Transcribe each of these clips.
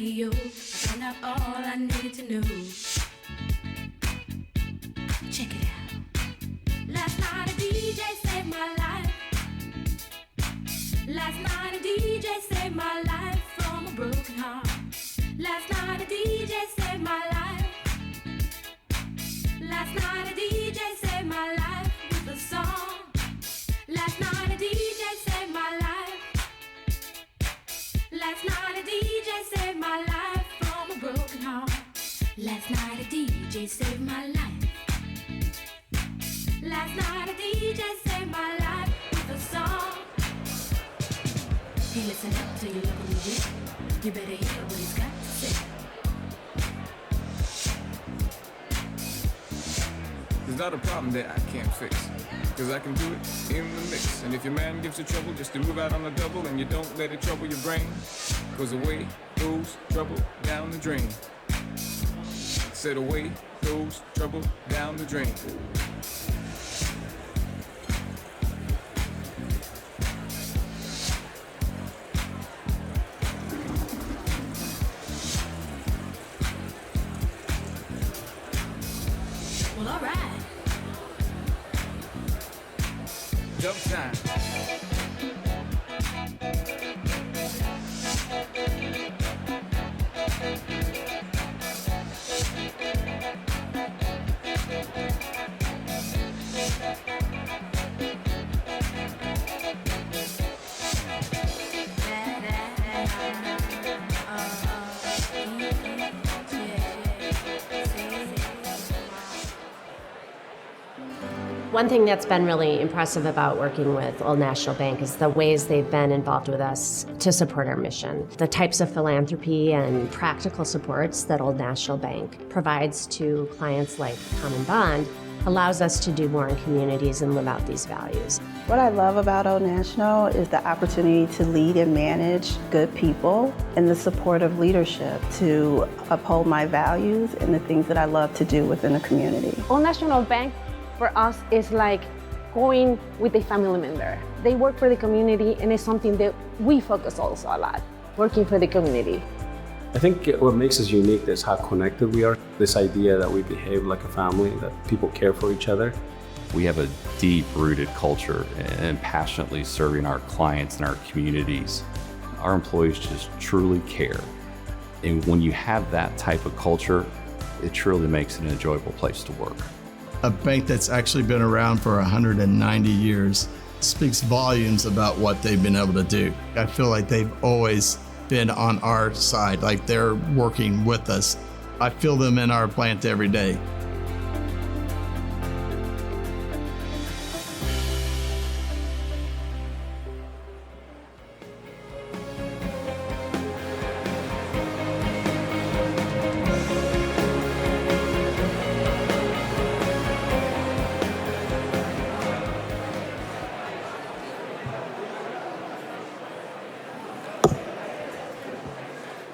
radio. I found out all I needed to know. Check it out. Last night a DJ saved my life. Last night a DJ saved my life from a broken heart. Last night a DJ saved my life. Last night a DJ saved my life with a song. Last night a DJ saved my life. Last night a DJ saved my life from a broken heart. Last night a DJ saved my life. Last night a DJ saved my life with a song. Hey, listen up to your local DJ. You better hear what he's got to say. There's not a problem that I can't fix, cause I can do it in the mix. And if your man gives you trouble, just to move out on the double, and you don't let it trouble your brain, cause away goes trouble down the drain. Said away goes trouble down the drain. Well, all right. Jump time. One thing that's been really impressive about working with Old National Bank is the ways they've been involved with us to support our mission. The types of philanthropy and practical supports that Old National Bank provides to clients like Common Bond allows us to do more in communities and live out these values. What I love about Old National is the opportunity to lead and manage good people and the support of leadership to uphold my values and the things that I love to do within the community. Old National Bank for us is like going with a family member. They work for the community, and it's something that we focus also a lot, working for the community. I think what makes us unique is how connected we are. This idea that we behave like a family, that people care for each other. We have a deep-rooted culture and passionately serving our clients and our communities. Our employees just truly care. And when you have that type of culture, it truly makes it an enjoyable place to work. A bank that's actually been around for 190 years speaks volumes about what they've been able to do. I feel like they've always been on our side, like they're working with us. I feel them in our plant every day.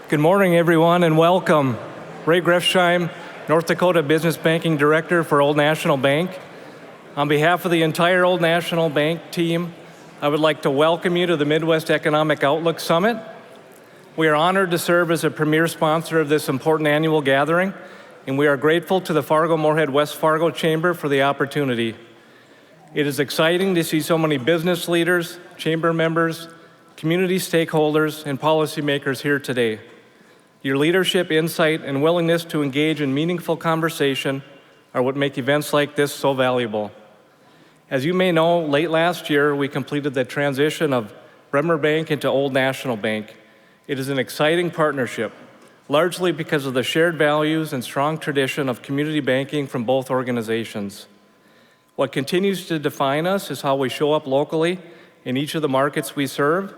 Good morning, everyone, and welcome. Ray Grefsheim, North Dakota Business Banking Director for Old National Bank. On behalf of the entire Old National Bank team, I would like to welcome you to the Midwest Economic Outlook Summit. We are honored to serve as a premier sponsor of this important annual gathering, and we are grateful to the Fargo-Moorhead-West Fargo Chamber for the opportunity. It is exciting to see so many business leaders, chamber members, community stakeholders, and policymakers here today. Your leadership, insight, and willingness to engage in meaningful conversation are what make events like this so valuable. As you may know, late last year, we completed the transition of Bremer Bank into Old National Bank. It is an exciting partnership, largely because of the shared values and strong tradition of community banking from both organizations. What continues to define us is how we show up locally in each of the markets we serve,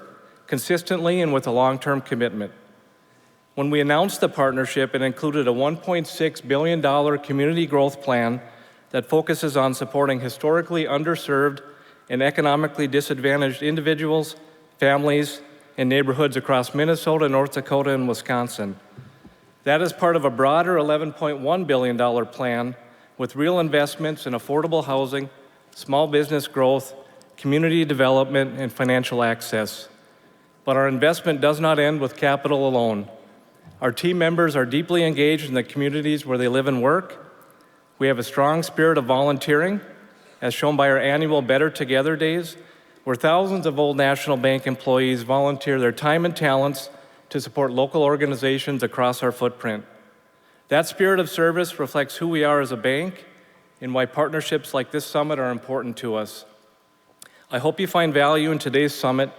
consistently and with a long-term commitment. When we announced the partnership, it included a $1.6 billion community growth plan that focuses on supporting historically underserved and economically disadvantaged individuals, families, and neighborhoods across Minnesota, North Dakota, and Wisconsin. That is part of a broader $11.1 billion plan with real investments in affordable housing, small business growth, community development, and financial access. But our investment does not end with capital alone. Our team members are deeply engaged in the communities where they live and work. We have a strong spirit of volunteering, as shown by our annual Better Together Days, where thousands of Old National Bank employees volunteer their time and talents to support local organizations across our footprint. That spirit of service reflects who we are as a bank and why partnerships like this summit are important to us. I hope you find value in today's summit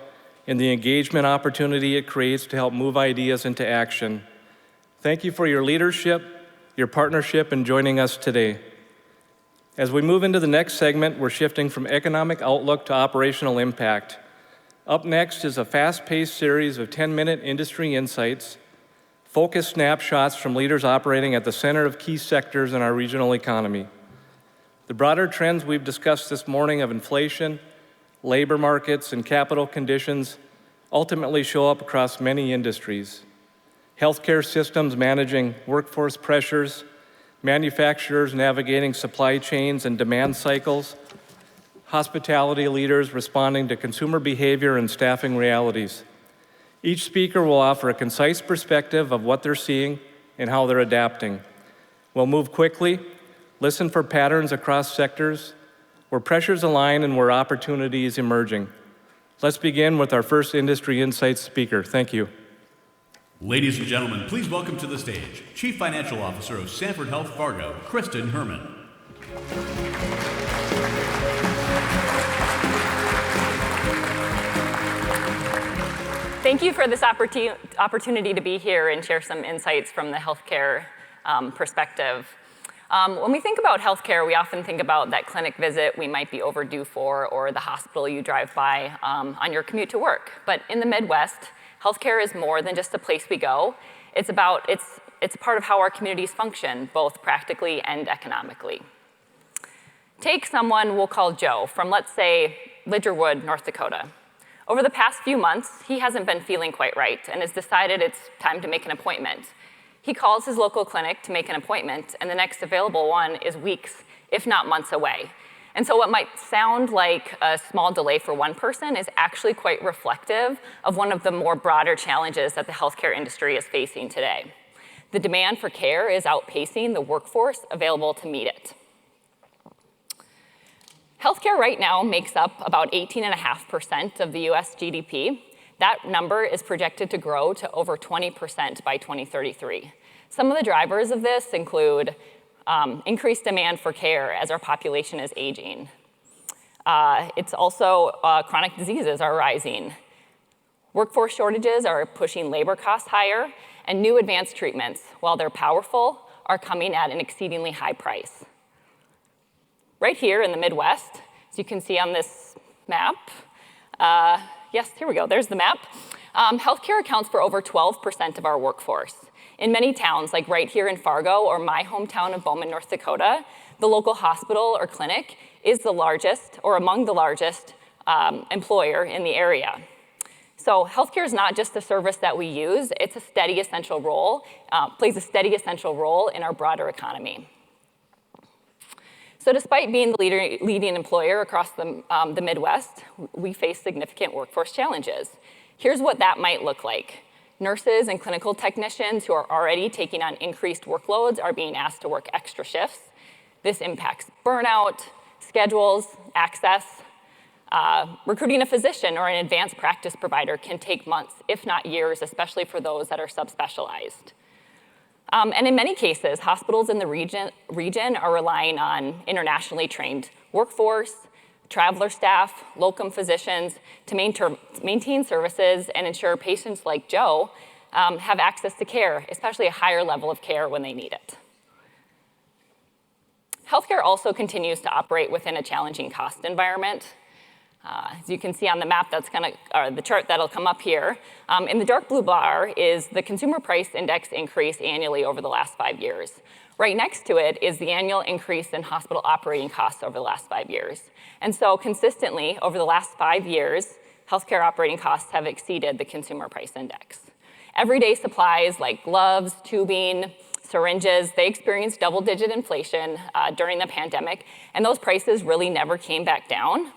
and the engagement opportunity it creates to help move ideas into action. Thank you for your leadership, your partnership, and joining us today. As we move into the next segment, we're shifting from economic outlook to operational impact. Up next is a fast-paced series of 10-minute industry insights, focused snapshots from leaders operating at the center of key sectors in our regional economy. The broader trends we've discussed this morning of inflation, labor markets, and capital conditions ultimately show up across many industries. Healthcare systems managing workforce pressures, manufacturers navigating supply chains and demand cycles, hospitality leaders responding to consumer behavior and staffing realities. Each speaker will offer a concise perspective of what they're seeing and how they're adapting. We'll move quickly, listen for patterns across sectors, where pressures align and where opportunity is emerging. Let's begin with our first Industry Insights speaker. Thank you. Ladies and gentlemen, please welcome to the stage Chief Financial Officer of Sanford Health Fargo, Kristen Herman. Thank you for this opportunity to be here and share some insights from the healthcare perspective. When we think about healthcare, we often think about that clinic visit we might be overdue for or the hospital you drive by on your commute to work. But in the Midwest, healthcare is more than just a place we go. It's a part of how our communities function, both practically and economically. Take someone we'll call Joe from, let's say, Lidgerwood, North Dakota. Over the past few months, he hasn't been feeling quite right and has decided it's time to make an appointment. He calls his local clinic to make an appointment, and the next available one is weeks, if not months away. And so what might sound like a small delay for one person is actually quite reflective of one of the more broader challenges that the healthcare industry is facing today. The demand for care is outpacing the workforce available to meet it. Healthcare right now makes up about 18.5% of the US GDP. That number is projected to grow to over 20% by 2033. Some of the drivers of this include increased demand for care as our population is aging. It's also chronic diseases are rising. Workforce shortages are pushing labor costs higher, and new advanced treatments, while they're powerful, are coming at an exceedingly high price. Right here in the Midwest, as you can see on this map, yes, here we go, there's the map. Healthcare accounts for over 12% of our workforce. In many towns, like right here in Fargo or my hometown of Bowman, North Dakota, the local hospital or clinic is the largest or among the largest employer in the area. So healthcare is not just a service that we use, it's a steady essential role, plays a steady essential role in our broader economy. So despite being the leading employer across the Midwest, we face significant workforce challenges. Here's what that might look like. Nurses and clinical technicians who are already taking on increased workloads are being asked to work extra shifts. This impacts burnout, schedules, access. Recruiting a physician or an advanced practice provider can take months, if not years, especially for those that are subspecialized. And in many cases, hospitals in the region are relying on internationally trained workforce, traveler staff, locum physicians to maintain services and ensure patients like Joe have access to care, especially a higher level of care when they need it. Healthcare also continues to operate within a challenging cost environment. As you can see on the map, the chart that'll come up here. In the dark blue bar is the consumer price index increase annually over the last 5 years. Right next to it is the annual increase in hospital operating costs over the last 5 years. And so consistently over the last 5 years, healthcare operating costs have exceeded the consumer price index. Everyday supplies like gloves, tubing, syringes, they experienced double-digit inflation during the pandemic, and those prices really never came back down.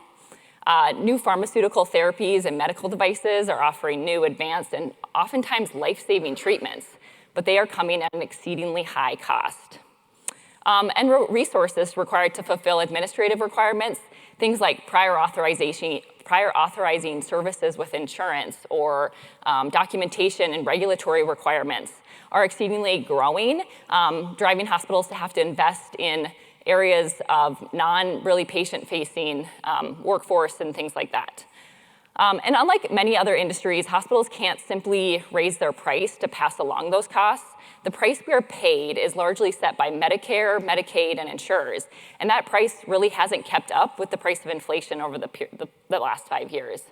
New pharmaceutical therapies and medical devices are offering new, advanced, and oftentimes life-saving treatments. but they are coming at an exceedingly high cost. And resources required to fulfill administrative requirements, things like prior authorizing services with insurance or documentation and regulatory requirements are exceedingly growing, driving hospitals to have to invest in areas of non-really patient-facing workforce and things like that. And unlike many other industries, hospitals can't simply raise their price to pass along those costs. The price we are paid is largely set by Medicare, Medicaid, and insurers, and that price really hasn't kept up with the price of inflation over the last 5 years.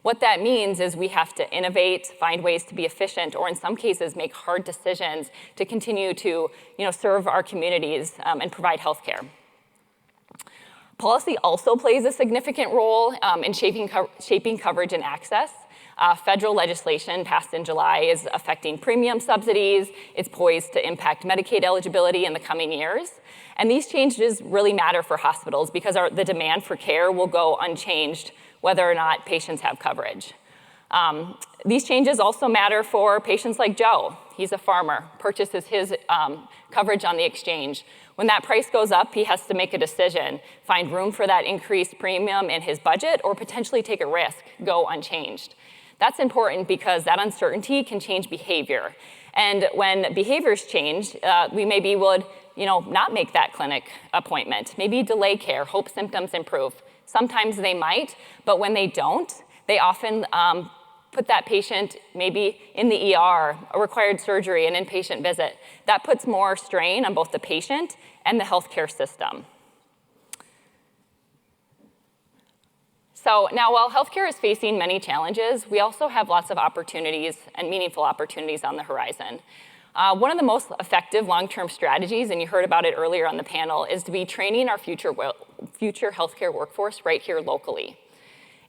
What that means is we have to innovate, find ways to be efficient, or in some cases make hard decisions to continue to serve our communities and provide health care. Policy also plays a significant role in shaping coverage and access. Federal legislation passed in July is affecting premium subsidies. It's poised to impact Medicaid eligibility in the coming years. And these changes really matter for hospitals because the demand for care will go unchanged whether or not patients have coverage. These changes also matter for patients like Joe. He's a farmer, purchases his coverage on the exchange. When that price goes up, he has to make a decision, find room for that increased premium in his budget, or potentially take a risk, go unchanged. That's important because that uncertainty can change behavior. And when behaviors change, we maybe would not make that clinic appointment, maybe delay care, hope symptoms improve. Sometimes they might, but when they don't, they often put that patient maybe in the ER, a required surgery, an inpatient visit. That puts more strain on both the patient and the healthcare system. So now, while healthcare is facing many challenges, we also have lots of opportunities and meaningful opportunities on the horizon. One of the most effective long-term strategies, and you heard about it earlier on the panel, is to be training our future healthcare workforce right here locally.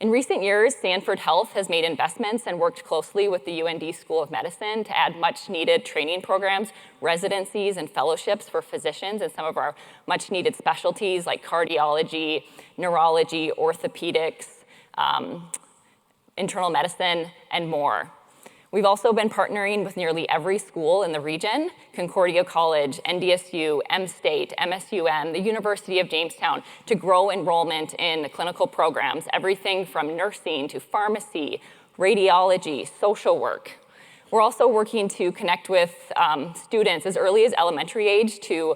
In recent years, Sanford Health has made investments and worked closely with the UND School of Medicine to add much-needed training programs, residencies, and fellowships for physicians in some of our much-needed specialties like cardiology, neurology, orthopedics, internal medicine, and more. We've also been partnering with nearly every school in the region, Concordia College, NDSU, M-State, MSUM, the University of Jamestown, to grow enrollment in clinical programs, everything from nursing to pharmacy, radiology, social work. We're also working to connect with students as early as elementary age to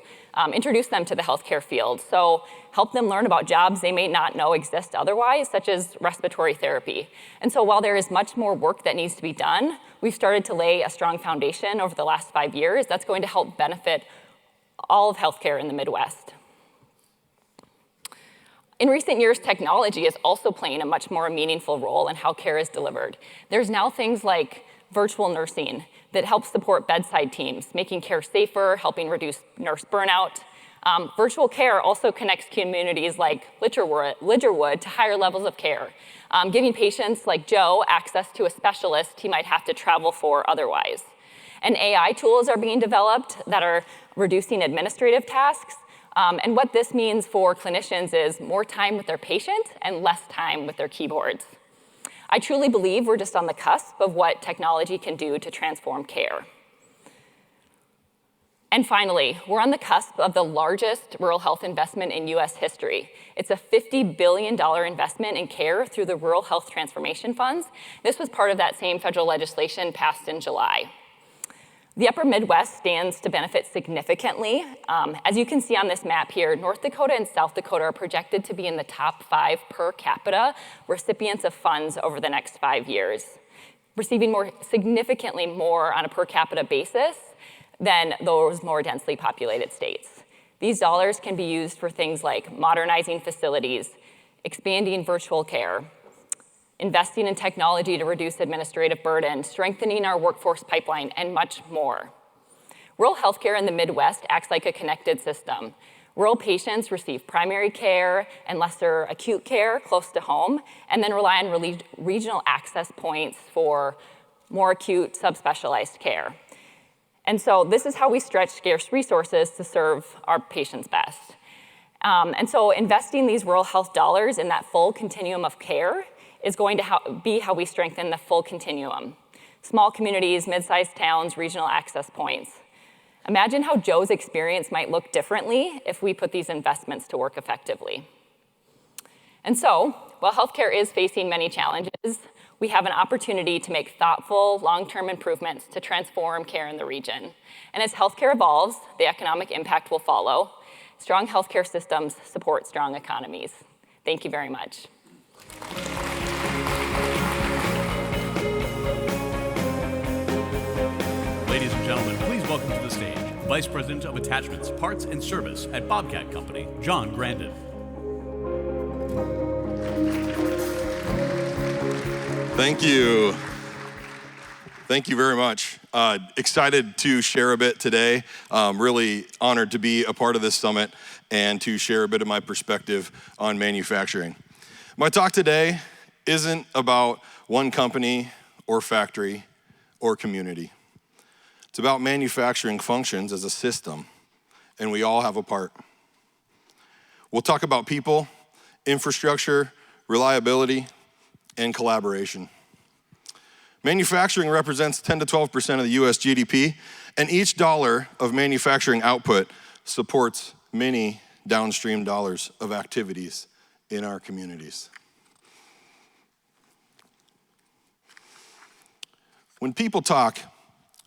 introduce them to the healthcare field. So help them learn about jobs they may not know exist otherwise, such as respiratory therapy. And so while there is much more work that needs to be done, we've started to lay a strong foundation over the last 5 years that's going to help benefit all of healthcare in the Midwest. In recent years, technology is also playing a much more meaningful role in how care is delivered. There's now things like virtual nursing that helps support bedside teams, making care safer, helping reduce nurse burnout. Virtual care also connects communities like Lidgerwood to higher levels of care, giving patients like Joe access to a specialist he might have to travel for otherwise. And AI tools are being developed that are reducing administrative tasks. And what this means for clinicians is more time with their patient and less time with their keyboards. I truly believe we're just on the cusp of what technology can do to transform care. And finally, we're on the cusp of the largest rural health investment in US history. It's a $50 billion investment in care through the Rural Health Transformation Funds. This was part of that same federal legislation passed in July. The upper Midwest stands to benefit significantly. As you can see on this map here, North Dakota and South Dakota are projected to be in the top 5 per capita recipients of funds over the next 5 years, receiving significantly more on a per capita basis than those more densely populated states. These dollars can be used for things like modernizing facilities, expanding virtual care, investing in technology to reduce administrative burden, strengthening our workforce pipeline, and much more. Rural healthcare in the Midwest acts like a connected system. Rural patients receive primary care and lesser acute care close to home, and then rely on regional access points for more acute subspecialized care. And so this is how we stretch scarce resources to serve our patients best. And so investing these rural health dollars in that full continuum of care is going to be how we strengthen the full continuum. Small communities, mid-sized towns, regional access points. Imagine how Joe's experience might look differently if we put these investments to work effectively. And so, while healthcare is facing many challenges, we have an opportunity to make thoughtful, long-term improvements to transform care in the region. And as healthcare evolves, the economic impact will follow. Strong healthcare systems support strong economies. Thank you very much. Ladies and gentlemen, please welcome to the stage Vice President of Attachments, Parts, and Service at Bobcat Company, John Grandin. Thank you. Thank you very much. Excited to share a bit today. Really honored to be a part of this summit and to share a bit of my perspective on manufacturing. My talk today isn't about one company or factory or community. It's about manufacturing functions as a system, and we all have a part. We'll talk about people, infrastructure, reliability, and collaboration. Manufacturing represents 10 to 12% of the US GDP, and each dollar of manufacturing output supports many downstream dollars of activities in our communities. When people talk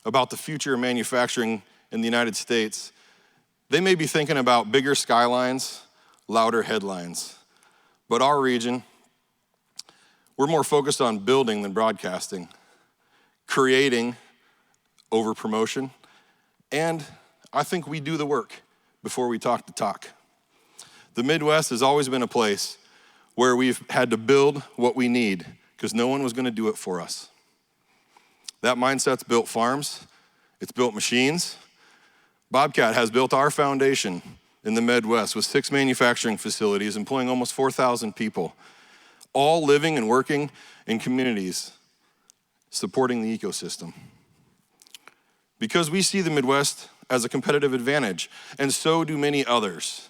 about the future of manufacturing in the United States, they may be thinking about bigger skylines, louder headlines. But our region, we're more focused on building than broadcasting, creating over promotion, and I think we do the work before we talk the talk. The Midwest has always been a place where we've had to build what we need because no one was going to do it for us. That mindset's built farms, it's built machines. Bobcat has built our foundation in the Midwest with 6 manufacturing facilities employing almost 4,000 people, all living and working in communities supporting the ecosystem. Because we see the Midwest as a competitive advantage, and so do many others.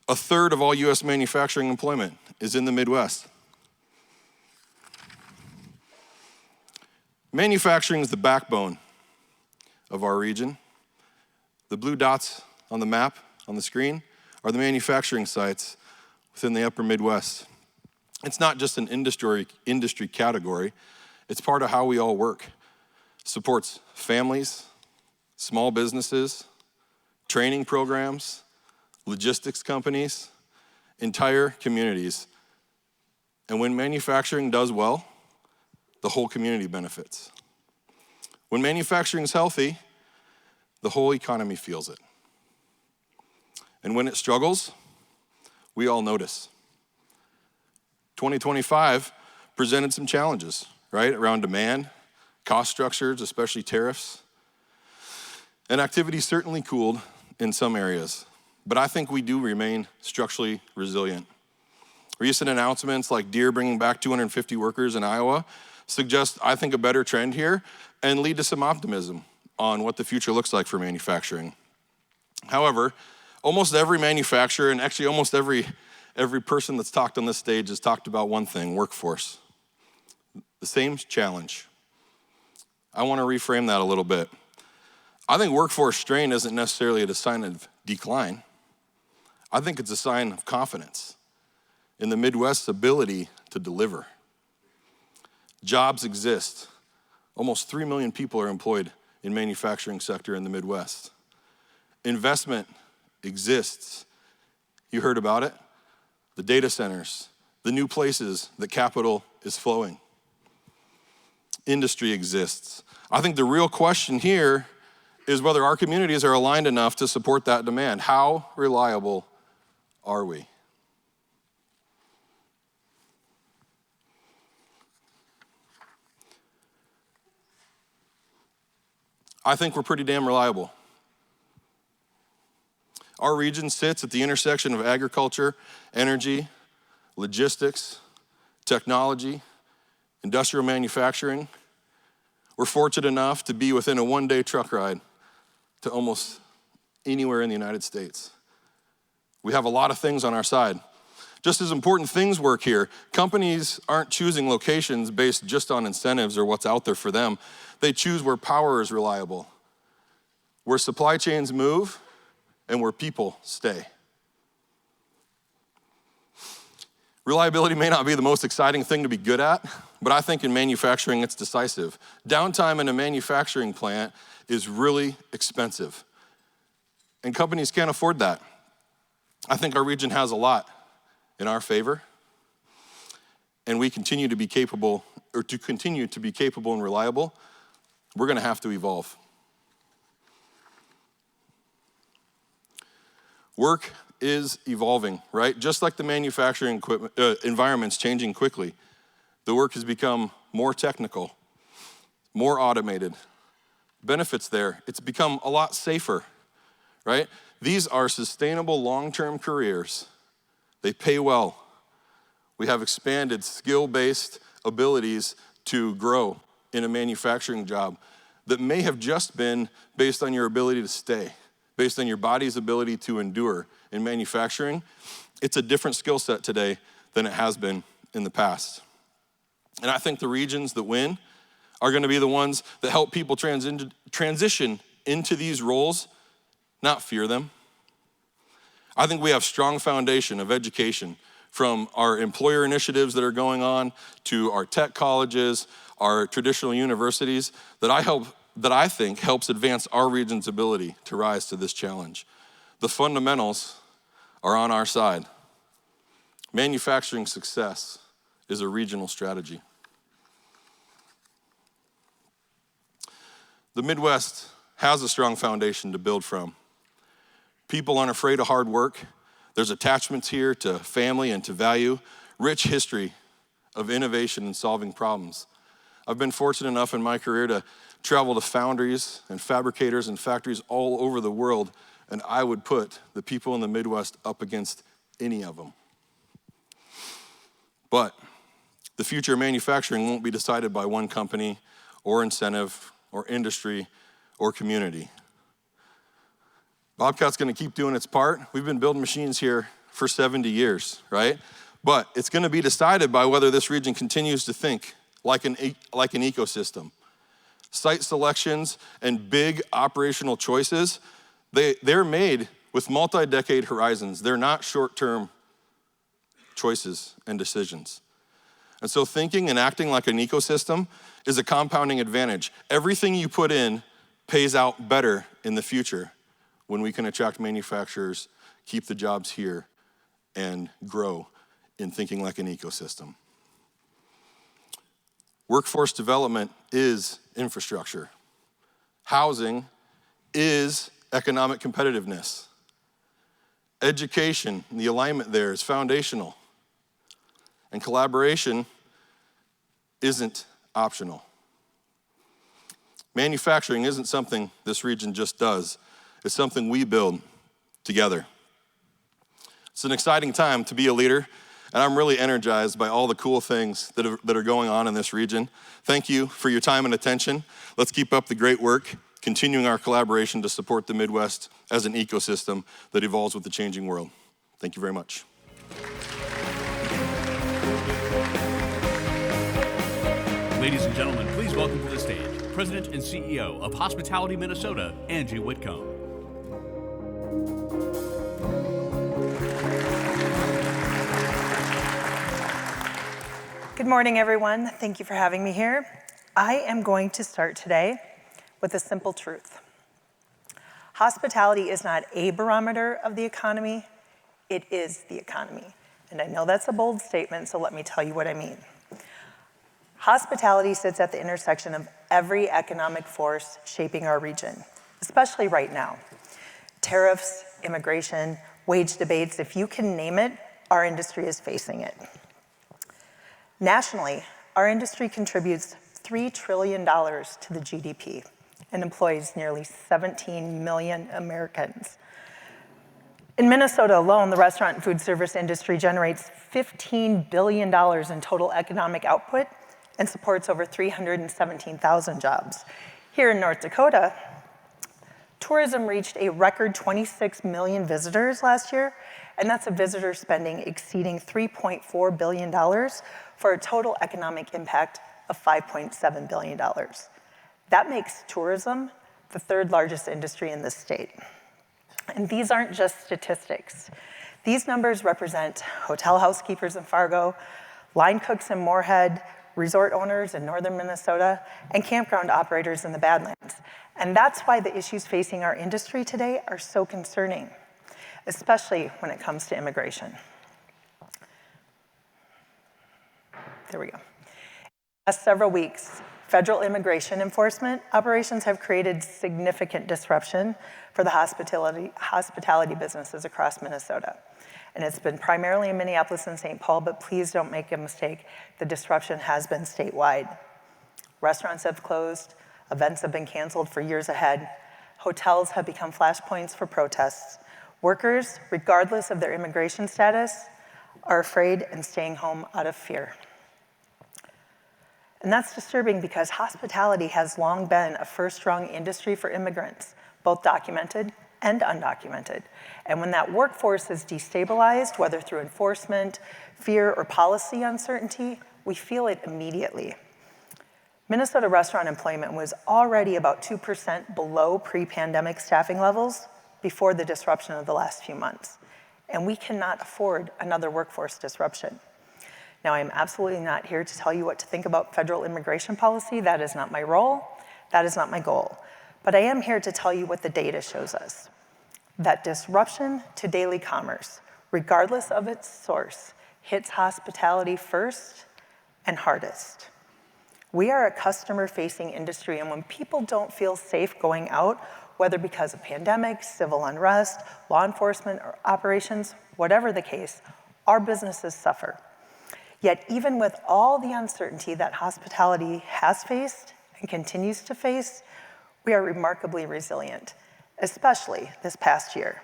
1/3 of all US manufacturing employment is in the Midwest. Manufacturing is the backbone of our region. The blue dots on the map on the screen are the manufacturing sites within the upper Midwest. It's not just an industry category, it's part of how we all work. Supports families, small businesses, training programs, logistics companies, entire communities. And when manufacturing does well, the whole community benefits. When manufacturing is healthy, the whole economy feels it. And when it struggles, we all notice. 2025 presented some challenges, right? Around demand, cost structures, especially tariffs. And activity certainly cooled in some areas, but I think we do remain structurally resilient. Recent announcements like Deere bringing back 250 workers in Iowa suggest, I think, a better trend here and lead to some optimism on what the future looks like for manufacturing. However, almost every manufacturer, and actually almost every person that's talked on this stage has talked about one thing: workforce. The same challenge. I want to reframe that a little bit. I think workforce strain isn't necessarily a sign of decline. I think it's a sign of confidence in the Midwest's ability to deliver. Jobs exist. Almost 3 million people are employed in manufacturing sector in the Midwest. Investment exists. You heard about it. The data centers, the new places that capital is flowing. Industry exists. I think the real question here is whether our communities are aligned enough to support that demand. How reliable are we? I think we're pretty damn reliable. Our region sits at the intersection of agriculture, energy, logistics, technology, industrial manufacturing. We're fortunate enough to be within a 1-day truck ride to almost anywhere in the United States. We have a lot of things on our side. Just as important things work here. Companies aren't choosing locations based just on incentives or what's out there for them. They choose where power is reliable, where supply chains move, and where people stay. Reliability may not be the most exciting thing to be good at, but I think in manufacturing it's decisive. Downtime in a manufacturing plant is really expensive, and companies can't afford that. I think our region has a lot in our favor, and we continue to be capable, or to continue to be capable and reliable, we're gonna have to evolve. Work is evolving, right? Just like the manufacturing environment's changing quickly, the work has become more technical, more automated. Benefits there, it's become a lot safer, right? These are sustainable long-term careers. They pay well. We have expanded skill-based abilities to grow in a manufacturing job that may have just been based on your ability to stay, based on your body's ability to endure. In manufacturing, it's a different skill set today than it has been in the past. And I think the regions that win are gonna be the ones that help people transition into these roles, not fear them. I think we have strong foundation of education, from our employer initiatives that are going on to our tech colleges, our traditional universities, that I think helps advance our region's ability to rise to this challenge. The fundamentals are on our side. Manufacturing success is a regional strategy. The Midwest has a strong foundation to build from. People aren't afraid of hard work. There's attachments here to family and to value, rich history of innovation and solving problems. I've been fortunate enough in my career to travel to foundries and fabricators and factories all over the world, and I would put the people in the Midwest up against any of them. But the future of manufacturing won't be decided by one company or incentive or industry or community. Bobcat's gonna keep doing its part. We've been building machines here for 70 years, right? But it's gonna be decided by whether this region continues to think like an ecosystem. Site selections and big operational choices, they're made with multi-decade horizons. They're not short-term choices and decisions. And so thinking and acting like an ecosystem is a compounding advantage. Everything you put in pays out better in the future when we can attract manufacturers, keep the jobs here, and grow in thinking like an ecosystem. Workforce development is infrastructure. Housing is economic competitiveness. Education, the alignment there is foundational. And collaboration isn't optional. Manufacturing isn't something this region just does. It's something we build together. It's an exciting time to be a leader, and I'm really energized by all the cool things that are going on in this region. Thank you for your time and attention. Let's keep up the great work, continuing our collaboration to support the Midwest as an ecosystem that evolves with the changing world. Thank you very much. Ladies and gentlemen, please welcome to the stage President and CEO of Hospitality Minnesota, Angie Whitcomb. Good morning, everyone. Thank you for having me here. I am going to start today with a simple truth. Hospitality is not a barometer of the economy, it is the economy. And I know that's a bold statement, so let me tell you what I mean. Hospitality sits at the intersection of every economic force shaping our region, especially right now. Tariffs, immigration, wage debates, if you can name it, our industry is facing it. Nationally, our industry contributes $3 trillion to the GDP and employs nearly 17 million Americans. In Minnesota alone, the restaurant and food service industry generates $15 billion in total economic output and supports over 317,000 jobs. Here in North Dakota, tourism reached a record 26 million visitors last year, and that's a visitor spending exceeding $3.4 billion for a total economic impact of $5.7 billion. That makes tourism the third largest industry in the state. And these aren't just statistics. These numbers represent hotel housekeepers in Fargo, line cooks in Moorhead, resort owners in northern Minnesota, and campground operators in the Badlands. And that's why the issues facing our industry today are so concerning, especially when it comes to immigration. There we go. In the last several weeks, federal immigration enforcement operations have created significant disruption for the hospitality businesses across Minnesota. And it's been primarily in Minneapolis and St. Paul, but please don't make a mistake, the disruption has been statewide. Restaurants have closed, events have been canceled for years ahead, hotels have become flashpoints for protests. Workers, regardless of their immigration status, are afraid and staying home out of fear. And that's disturbing because hospitality has long been a first-rung industry for immigrants, both documented and undocumented. And when that workforce is destabilized, whether through enforcement, fear, or policy uncertainty, we feel it immediately. Minnesota restaurant employment was already about 2% below pre-pandemic staffing levels before the disruption of the last few months. And we cannot afford another workforce disruption. Now, I'm absolutely not here to tell you what to think about federal immigration policy. That is not my role. That is not my goal. But I am here to tell you what the data shows us. That disruption to daily commerce, regardless of its source, hits hospitality first and hardest. We are a customer-facing industry, and when people don't feel safe going out, whether because of pandemics, civil unrest, law enforcement, or operations, whatever the case, our businesses suffer. Yet even with all the uncertainty that hospitality has faced and continues to face, we are remarkably resilient, especially this past year.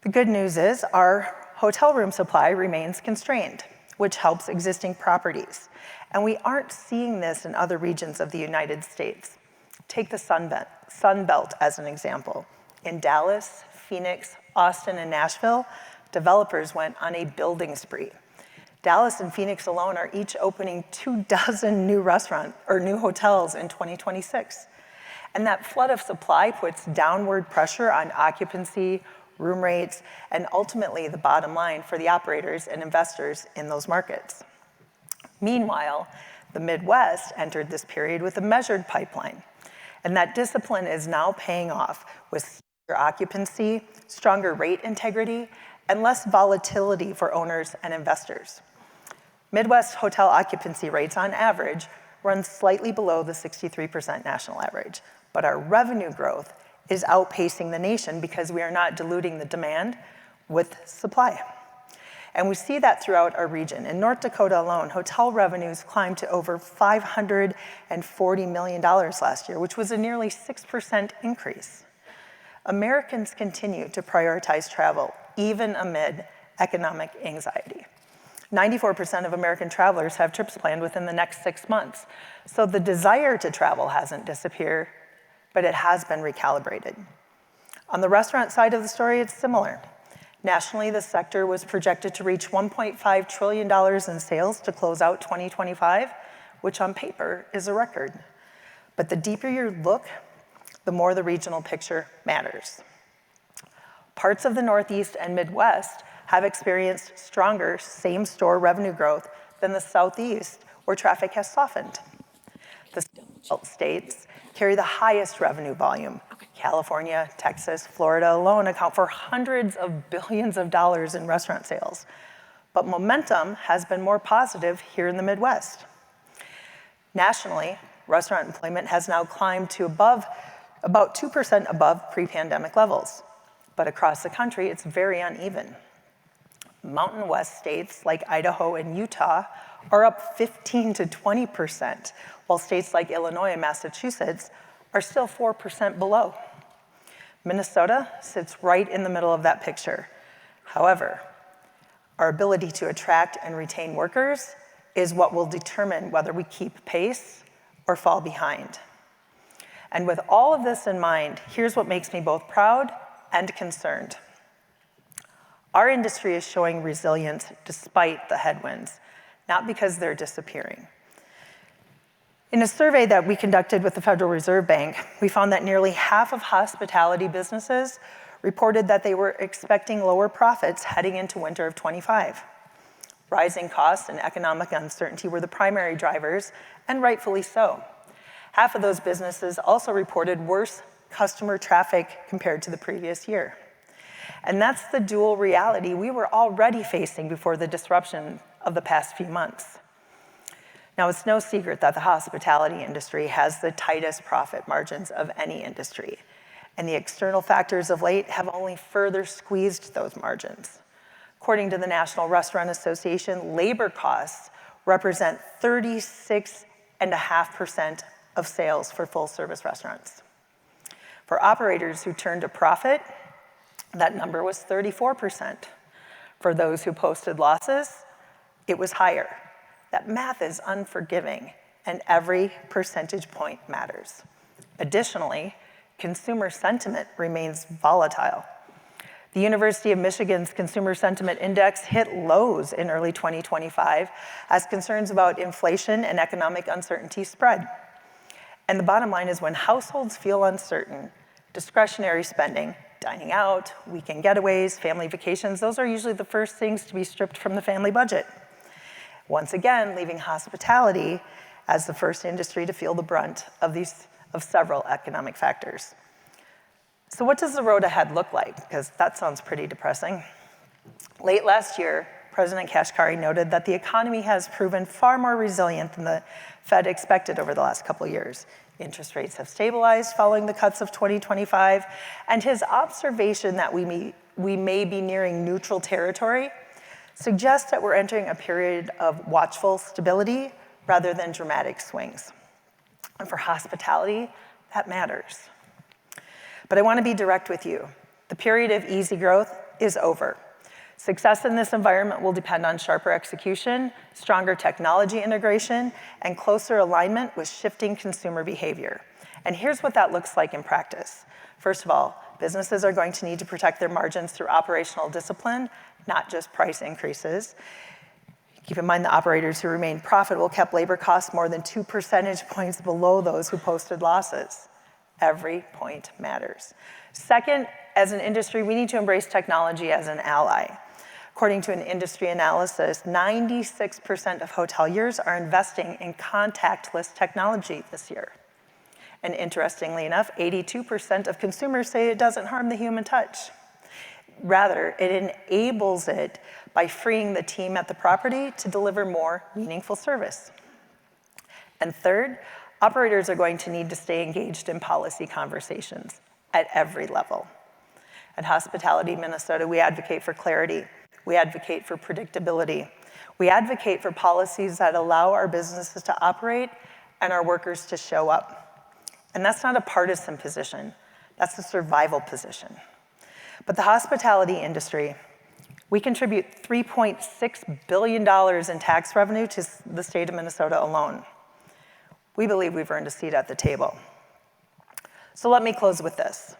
The good news is our hotel room supply remains constrained, which helps existing properties. And we aren't seeing this in other regions of the United States. Take the Sun Belt as an example. In Dallas, Phoenix, Austin, and Nashville, developers went on a building spree. Dallas and Phoenix alone are each opening 24 new restaurants or new hotels in 2026. And that flood of supply puts downward pressure on occupancy, room rates, and ultimately the bottom line for the operators and investors in those markets. Meanwhile, the Midwest entered this period with a measured pipeline. And that discipline is now paying off with stronger occupancy, stronger rate integrity, and less volatility for owners and investors. Midwest hotel occupancy rates on average run slightly below the 63% national average, but our revenue growth is outpacing the nation because we are not diluting the demand with supply. And we see that throughout our region. In North Dakota alone, hotel revenues climbed to over $540 million last year, which was a nearly 6% increase. Americans continue to prioritize travel, even amid economic anxiety. 94% of American travelers have trips planned within the next 6 months. So the desire to travel hasn't disappeared, but it has been recalibrated. On the restaurant side of the story, it's similar. Nationally, the sector was projected to reach $1.5 trillion in sales to close out 2025, which on paper is a record. But the deeper you look, the more the regional picture matters. Parts of the Northeast and Midwest have experienced stronger same-store revenue growth than the Southeast, where traffic has softened. The states carry the highest revenue volume. California, Texas, Florida alone account for hundreds of billions of dollars in restaurant sales. But momentum has been more positive here in the Midwest. Nationally, restaurant employment has now climbed to about 2% above pre-pandemic levels. But across the country, it's very uneven. Mountain West states like Idaho and Utah are up 15 to 20%, while states like Illinois and Massachusetts are still 4% below. Minnesota sits right in the middle of that picture. However, our ability to attract and retain workers is what will determine whether we keep pace or fall behind. And with all of this in mind, here's what makes me both proud and concerned. Our industry is showing resilience despite the headwinds, not because they're disappearing. In a survey that we conducted with the Federal Reserve Bank, we found that nearly half of hospitality businesses reported that they were expecting lower profits heading into winter of '25. Rising costs and economic uncertainty were the primary drivers, and rightfully so. Half of those businesses also reported worse customer traffic compared to the previous year. And that's the dual reality we were already facing before the disruption of the past few months. Now, it's no secret that the hospitality industry has the tightest profit margins of any industry, and the external factors of late have only further squeezed those margins. According to the National Restaurant Association, labor costs represent 36.5% of sales for full-service restaurants. For operators who turned a profit, that number was 34%. For those who posted losses, it was higher. That math is unforgiving, and every percentage point matters. Additionally, consumer sentiment remains volatile. The University of Michigan's Consumer Sentiment Index hit lows in early 2025 as concerns about inflation and economic uncertainty spread. And the bottom line is when households feel uncertain, discretionary spending, dining out, weekend getaways, family vacations, those are usually the first things to be stripped from the family budget. Once again, leaving hospitality as the first industry to feel the brunt of several economic factors. So what does the road ahead look like? Because that sounds pretty depressing. Late last year, President Kashkari noted that the economy has proven far more resilient than the Fed expected over the last couple of years. Interest rates have stabilized following the cuts of 2025, and his observation that we may be nearing neutral territory suggests that we're entering a period of watchful stability rather than dramatic swings. And for hospitality, that matters. But I want to be direct with you. The period of easy growth is over. Success in this environment will depend on sharper execution, stronger technology integration, and closer alignment with shifting consumer behavior. And here's what that looks like in practice. First of all, businesses are going to need to protect their margins through operational discipline, not just price increases. Keep in mind the operators who remained profitable kept labor costs more than 2 percentage points below those who posted losses. Every point matters. Second, as an industry, we need to embrace technology as an ally. According to an industry analysis, 96% of hoteliers are investing in contactless technology this year. And interestingly enough, 82% of consumers say it doesn't harm the human touch. Rather, it enables it by freeing the team at the property to deliver more meaningful service. And third, operators are going to need to stay engaged in policy conversations at every level. At Hospitality Minnesota, we advocate for clarity. We advocate for predictability. We advocate for policies that allow our businesses to operate and our workers to show up. And that's not a partisan position. That's a survival position. But the hospitality industry, we contribute $3.6 billion in tax revenue to the state of Minnesota alone. We believe we've earned a seat at the table. So let me close with this.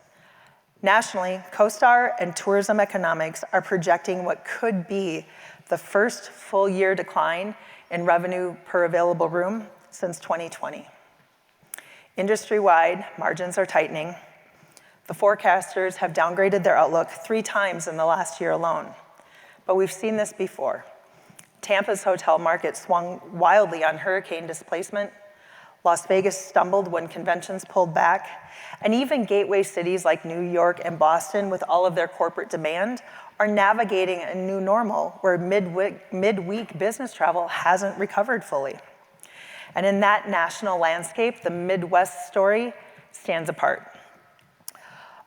Nationally, CoStar and Tourism Economics are projecting what could be the first full year decline in revenue per available room since 2020. Industry-wide, margins are tightening. The forecasters have downgraded their outlook 3 times in the last year alone. But we've seen this before. Tampa's hotel market swung wildly on hurricane displacement. Las Vegas stumbled when conventions pulled back. And even gateway cities like New York and Boston, with all of their corporate demand, are navigating a new normal where midweek business travel hasn't recovered fully. And in that national landscape, the Midwest story stands apart.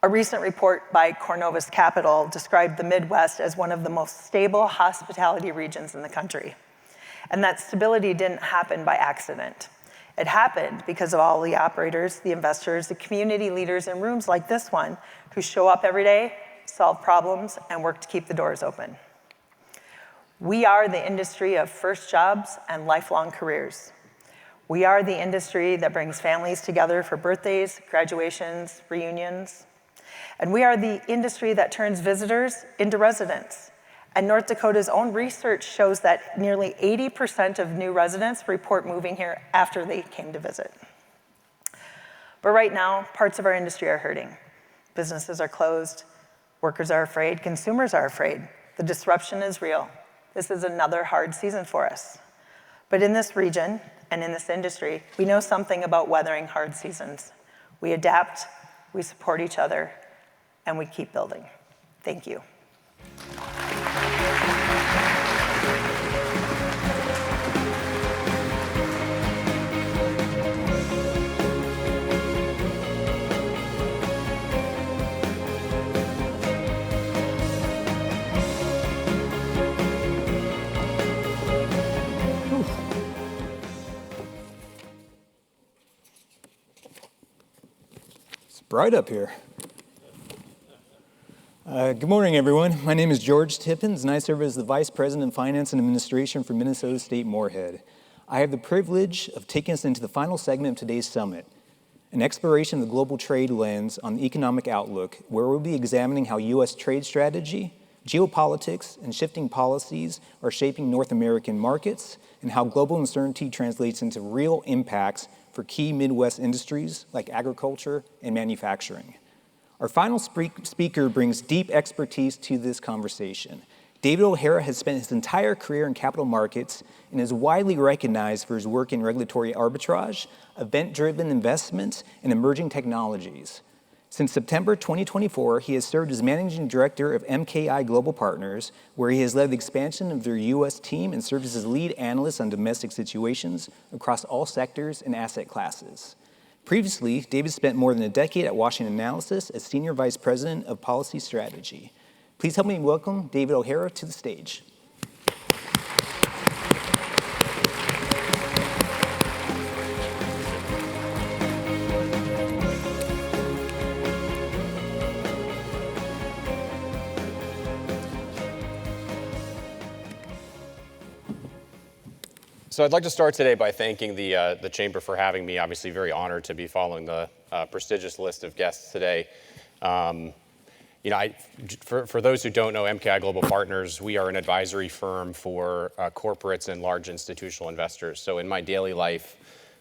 A recent report by Cornovus Capital described the Midwest as one of the most stable hospitality regions in the country. And that stability didn't happen by accident. It happened because of all the operators, the investors, the community leaders in rooms like this one who show up every day, solve problems, and work to keep the doors open. We are the industry of first jobs and lifelong careers. We are the industry that brings families together for birthdays, graduations, reunions. And we are the industry that turns visitors into residents And North Dakota's own research shows that nearly 80% of new residents report moving here after they came to visit. But right now, parts of our industry are hurting. Businesses are closed, workers are afraid, consumers are afraid. The disruption is real. This is another hard season for us. But in this region and in this industry, we know something about weathering hard seasons. We adapt, we support each other, and we keep building. Thank you. Bright up here. Good morning, everyone. My name is George Tippins, and I serve as the Vice President of Finance and Administration for Minnesota State Moorhead. I have the privilege of taking us into the final segment of today's summit, an exploration of the global trade lens on the economic outlook, where we'll be examining how U.S. trade strategy, geopolitics, and shifting policies are shaping North American markets, and how global uncertainty translates into real impacts for key Midwest industries like agriculture and manufacturing. Our final speaker brings deep expertise to this conversation. David O'Hara has spent his entire career in capital markets and is widely recognized for his work in regulatory arbitrage, event-driven investments, and emerging technologies. Since September 2024, he has served as Managing Director of MKI Global Partners, where he has led the expansion of their U.S. team and served as lead analyst on domestic situations across all sectors and asset classes. Previously, David spent more than a decade at Washington Analysis as Senior Vice President of Policy Strategy. Please help me welcome David O'Hara to the stage. So I'd like to start today by thanking the Chamber for having me. Obviously very honored to be following the prestigious list of guests today. For those who don't know MKI Global Partners, we are an advisory firm for corporates and large institutional investors. So in my daily life,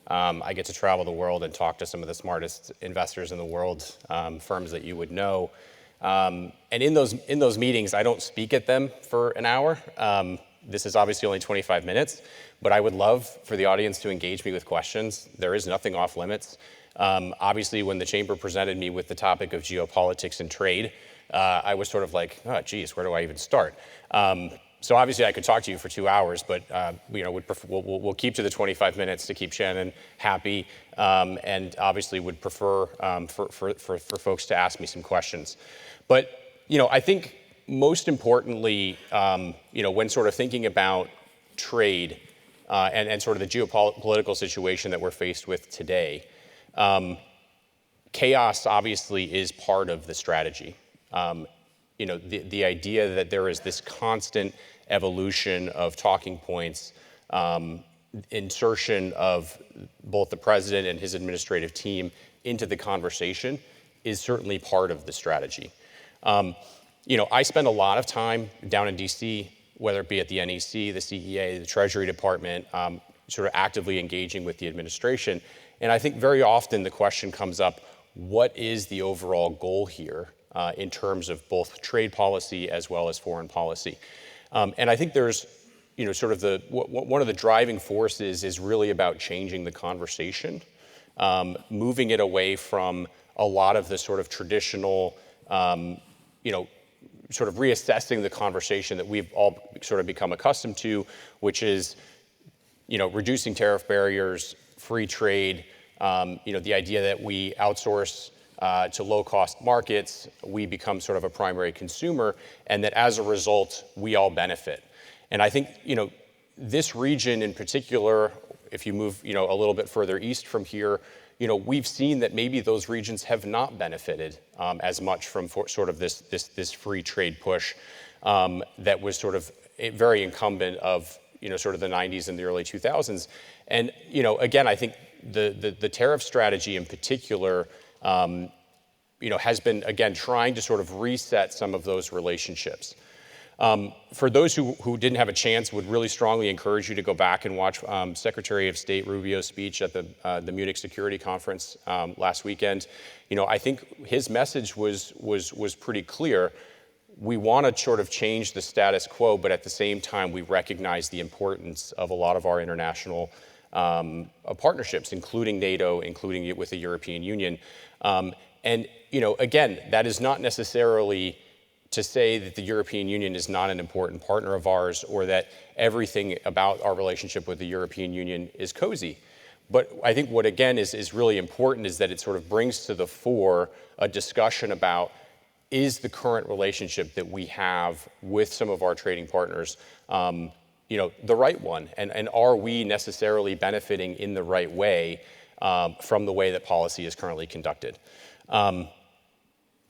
I get to travel the world and talk to some of the smartest investors in the world, firms that you would know. And in those meetings, I don't speak at them for an hour. This is obviously only 25 minutes, but I would love for the audience to engage me with questions. There is nothing off limits. Obviously, when the Chamber presented me with the topic of geopolitics and trade, I was sort of like, oh, geez, where do I even start? So obviously, I could talk to you for 2 hours, but we'll keep to the 25 minutes to keep Shannon happy, and obviously would prefer for folks to ask me some questions. But I think most importantly, when sort of thinking about trade and sort of the geopolitical situation that we're faced with today, chaos obviously is part of the strategy. The idea that there is this constant evolution of talking points, insertion of both the president and his administrative team into the conversation is certainly part of the strategy. I spend a lot of time down in DC, whether it be at the NEC, the CEA, the Treasury Department, sort of actively engaging with the administration. And I think very often the question comes up, what is the overall goal here in terms of both trade policy as well as foreign policy? And I think there's, sort of one of the driving forces is really about changing the conversation, moving it away from a lot of the sort of traditional, sort of reassessing the conversation that we've all sort of become accustomed to, which is, reducing tariff barriers, free trade, the idea that we outsource to low-cost markets, we become sort of a primary consumer, and that as a result, we all benefit. And I think, this region in particular, if you move, a little bit further east from here, we've seen that maybe those regions have not benefited as much from sort of this free trade push that was sort of very incumbent of, sort of the 90s and the early 2000s. And, again, I think the tariff strategy in particular, has been, again, trying to sort of reset some of those relationships. For those who didn't have a chance, would really strongly encourage you to go back and watch Secretary of State Rubio's speech at the Munich Security Conference last weekend. I think his message was pretty clear. We want to sort of change the status quo, but at the same time, we recognize the importance of a lot of our international partnerships, including NATO, including it with the European Union. And again, that is not necessarily to say that the European Union is not an important partner of ours or that everything about our relationship with the European Union is cozy. But I think what, again, is really important is that it sort of brings to the fore a discussion about, is the current relationship that we have with some of our trading partners the right one? And are we necessarily benefiting in the right way from the way that policy is currently conducted?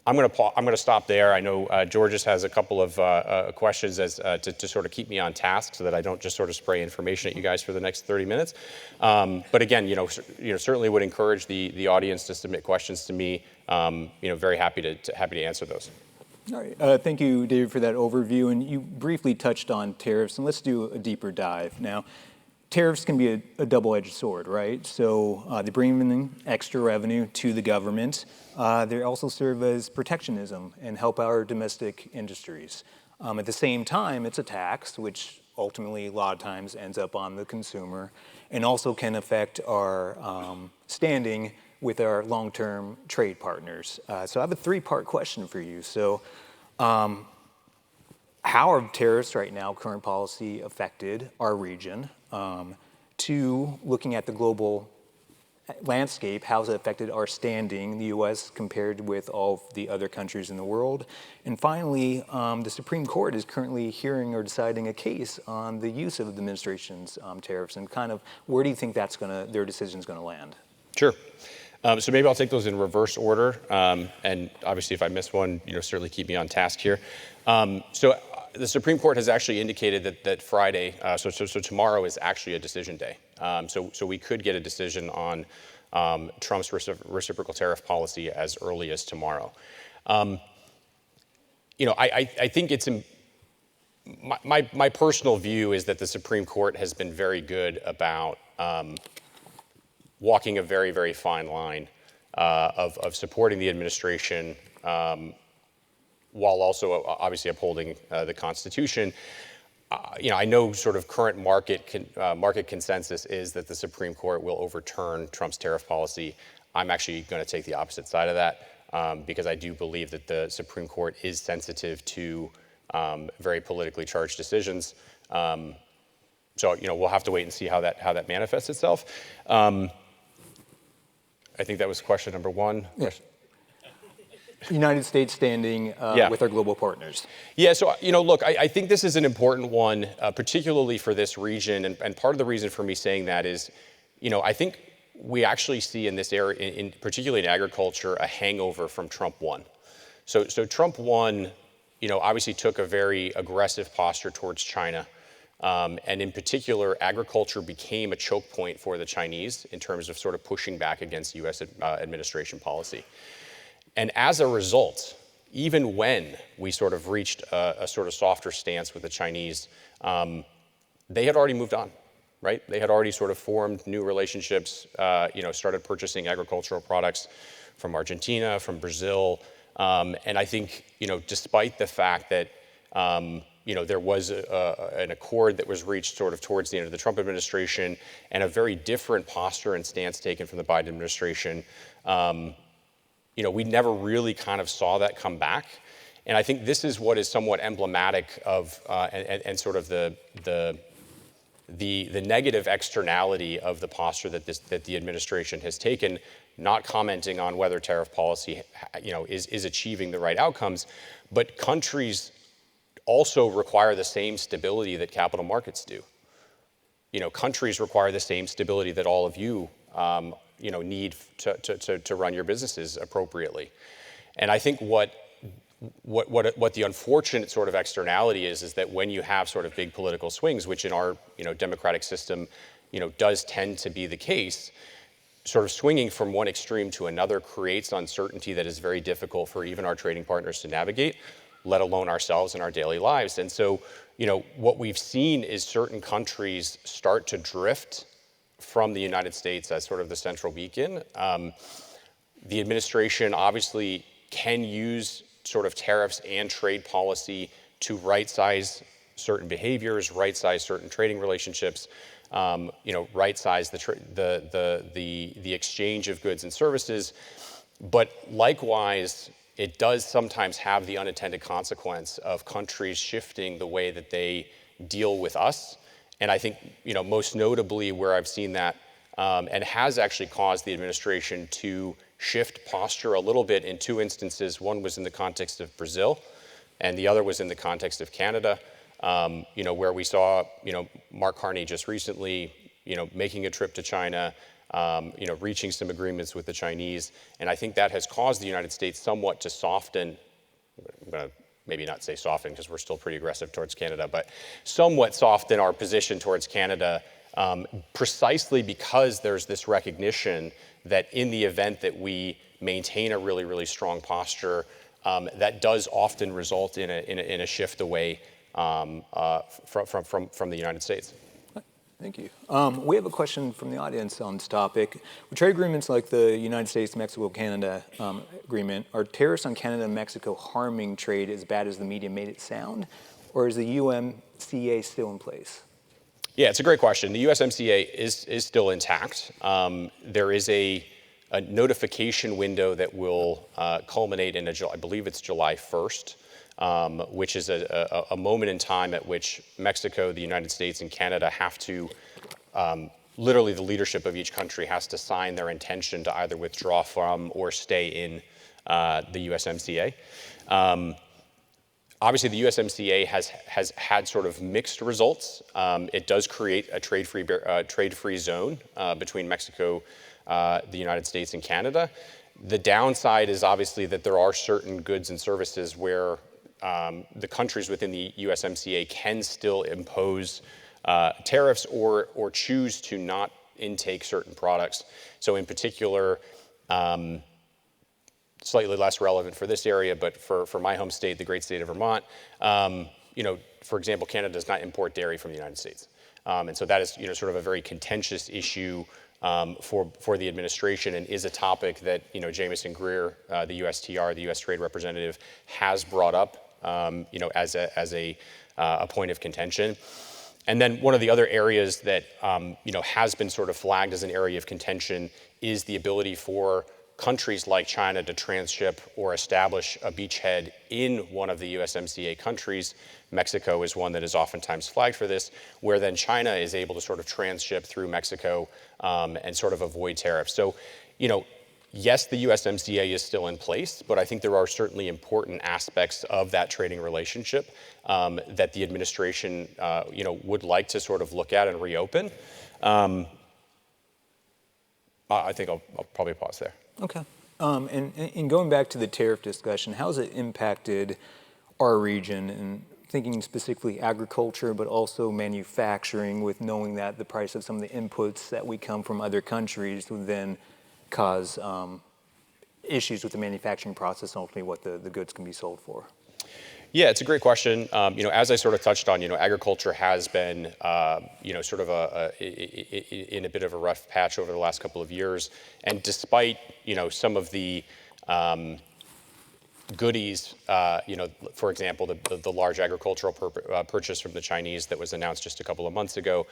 I'm going to stop there. I know Georges has a couple of questions to sort of keep me on task so that I don't just sort of spray information at you guys for the next 30 minutes. But again, certainly would encourage the audience to submit questions to me. Very happy to answer those. All right. Thank you, David, for that overview. And you briefly touched on tariffs, and let's do a deeper dive. Now, tariffs can be a double-edged sword, right? So they bring in extra revenue to the government. They also serve as protectionism and help our domestic industries. At the same time, it's a tax, which ultimately a lot of times ends up on the consumer, and also can affect our standing with our long-term trade partners. So I have a three-part question for you. So how are tariffs right now, current policy, affected our region? Two, looking at the global landscape, how has it affected our standing in the U.S. compared with all of the other countries in the world? And finally, the Supreme Court is currently hearing or deciding a case on the use of the administration's tariffs, and kind of where do you think their decision is going to land? Sure. So maybe I'll take those in reverse order, and obviously if I miss one, certainly keep me on task here. So the Supreme Court has actually indicated that Friday, so tomorrow is actually a decision day. So we could get a decision on Trump's reciprocal tariff policy as early as tomorrow. I think it's my personal view is that the Supreme Court has been very good about walking a very, very fine line of supporting the administration while also obviously upholding the Constitution. I know sort of current market consensus is that the Supreme Court will overturn Trump's tariff policy. I'm actually going to take the opposite side of that because I do believe that the Supreme Court is sensitive to very politically charged decisions. So we'll have to wait and see how that manifests itself. I think that was question number one. Yes. United States standing with our global partners. Yeah, so look, I think this is an important one, particularly for this region, and part of the reason for me saying that is, I think we actually see in this area, particularly in agriculture, a hangover from Trump 1. So Trump 1, obviously took a very aggressive posture towards China. And in particular, agriculture became a choke point for the Chinese in terms of sort of pushing back against U.S. administration policy. And as a result, even when we sort of reached a sort of softer stance with the Chinese, they had already moved on, right? They had already sort of formed new relationships, started purchasing agricultural products from Argentina, from Brazil. And I think, despite the fact that there was an accord that was reached sort of towards the end of the Trump administration and a very different posture and stance taken from the Biden administration. We never really kind of saw that come back. And I think this is what is somewhat emblematic of and sort of the negative externality of the posture that the administration has taken, not commenting on whether tariff policy is achieving the right outcomes, but countries also require the same stability that capital markets do. Countries require the same stability that all of you, need to run your businesses appropriately. And I think what the unfortunate sort of externality is that when you have sort of big political swings, which in our democratic system, does tend to be the case, sort of swinging from one extreme to another creates uncertainty that is very difficult for even our trading partners to navigate. let alone ourselves in our daily lives. And so, what we've seen is certain countries start to drift from the United States as sort of the central beacon. The administration obviously can use sort of tariffs and trade policy to right-size certain behaviors, right-size certain trading relationships, right-size the exchange of goods and services. But likewise, it does sometimes have the unintended consequence of countries shifting the way that they deal with us. And I think, most notably where I've seen that and has actually caused the administration to shift posture a little bit in two instances. One was in the context of Brazil, and the other was in the context of Canada, where we saw, Mark Carney just recently, making a trip to China, reaching some agreements with the Chinese. And I think that has caused the United States somewhat to soften, I'm going to maybe not say soften because we're still pretty aggressive towards Canada, but somewhat soften our position towards Canada, precisely because there's this recognition that in the event that we maintain a really, really strong posture, that does often result in a shift away from the United States. Thank you. We have a question from the audience on this topic. With trade agreements like the United States-Mexico-Canada agreement, are tariffs on Canada and Mexico harming trade as bad as the media made it sound, or is the USMCA still in place? Yeah, it's a great question. The USMCA is still intact. There is a notification window that will culminate in, I believe it's July 1st, which is a moment in time at which Mexico, the United States, and Canada have to, literally the leadership of each country has to sign their intention to either withdraw from or stay in the USMCA. Obviously, the USMCA has had sort of mixed results. It does create a trade-free zone between Mexico, the United States, and Canada. The downside is obviously that there are certain goods and services where the countries within the USMCA can still impose tariffs or choose to not intake certain products. So in particular, slightly less relevant for this area, but for my home state, the great state of Vermont, for example, Canada does not import dairy from the United States. And so that is, sort of a very contentious issue for the administration, and is a topic that, Jamison Greer, the USTR, the U.S. Trade Representative, has brought up, as a point of contention. And then one of the other areas that, has been sort of flagged as an area of contention is the ability for countries like China to transship or establish a beachhead in one of the USMCA countries. Mexico is one that is oftentimes flagged for this, where then China is able to sort of transship through Mexico and sort of avoid tariffs. So, yes, the USMCA is still in place, but I think there are certainly important aspects of that trading relationship that the administration, would like to sort of look at and reopen. I think I'll probably pause there. Okay. And going back to the tariff discussion, how has it impacted our region, and thinking specifically agriculture, but also manufacturing, with knowing that the price of some of the inputs that we come from other countries would then cause issues with the manufacturing process and ultimately what the goods can be sold for? Yeah, it's a great question. As I sort of touched on, agriculture has been, sort of in a bit of a rough patch over the last couple of years. And despite, some of the goodies, for example, the large agricultural purchase from the Chinese that was announced just a couple of months ago,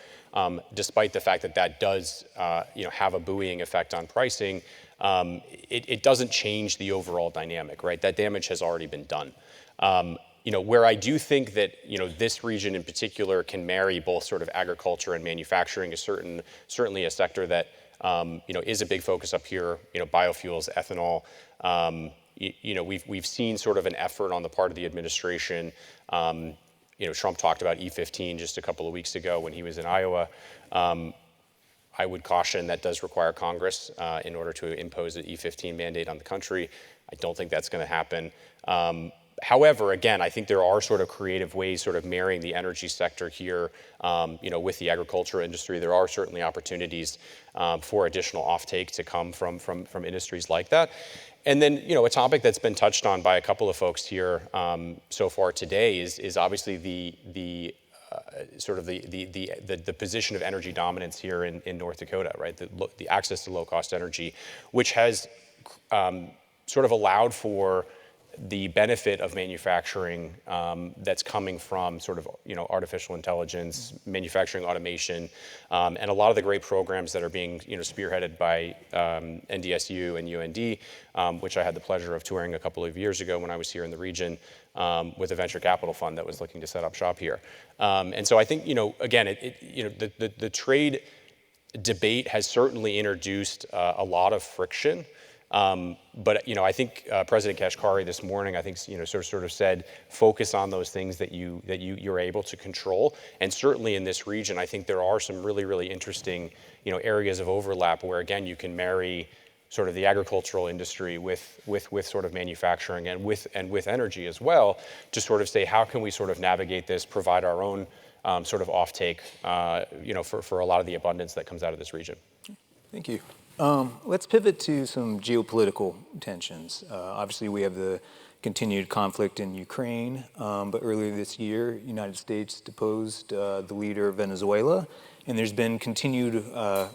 despite the fact that that does, have a buoying effect on pricing, it doesn't change the overall dynamic, right? That damage has already been done. Where I do think that, this region in particular can marry both sort of agriculture and manufacturing is certainly a sector that, is a big focus up here, biofuels, ethanol. We've seen sort of an effort on the part of the administration. Trump talked about E15 just a couple of weeks ago when he was in Iowa. I would caution that does require Congress in order to impose an E15 mandate on the country. I don't think that's going to happen. However, again, I think there are sort of creative ways sort of marrying the energy sector here, with the agriculture industry. There are certainly opportunities for additional offtake to come from industries like that. And then, a topic that's been touched on by a couple of folks here so far today is obviously the position of energy dominance here in North Dakota, right? The access to low-cost energy, which has sort of allowed for the benefit of manufacturing that's coming from sort of artificial intelligence, manufacturing automation, and a lot of the great programs that are being spearheaded by NDSU and UND, which I had the pleasure of touring a couple of years ago when I was here in the region with a venture capital fund that was looking to set up shop here. And so I think again, the trade debate has certainly introduced a lot of friction. But I think President Kashkari this morning, I think sort of said, focus on those things that you're able to control. And certainly in this region, I think there are some really, really interesting areas of overlap where again you can marry sort of the agricultural industry with sort of manufacturing and with energy as well, to sort of say how can we sort of navigate this, provide our own sort of offtake, for a lot of the abundance that comes out of this region. Thank you. Let's pivot to some geopolitical tensions. Obviously, we have the continued conflict in Ukraine, but earlier this year, the United States deposed the leader of Venezuela, and there's been continued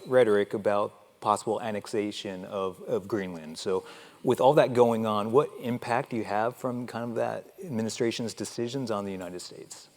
rhetoric about possible annexation of Greenland. So with all that going on, what impact do you have from kind of that administration's decisions on the United States?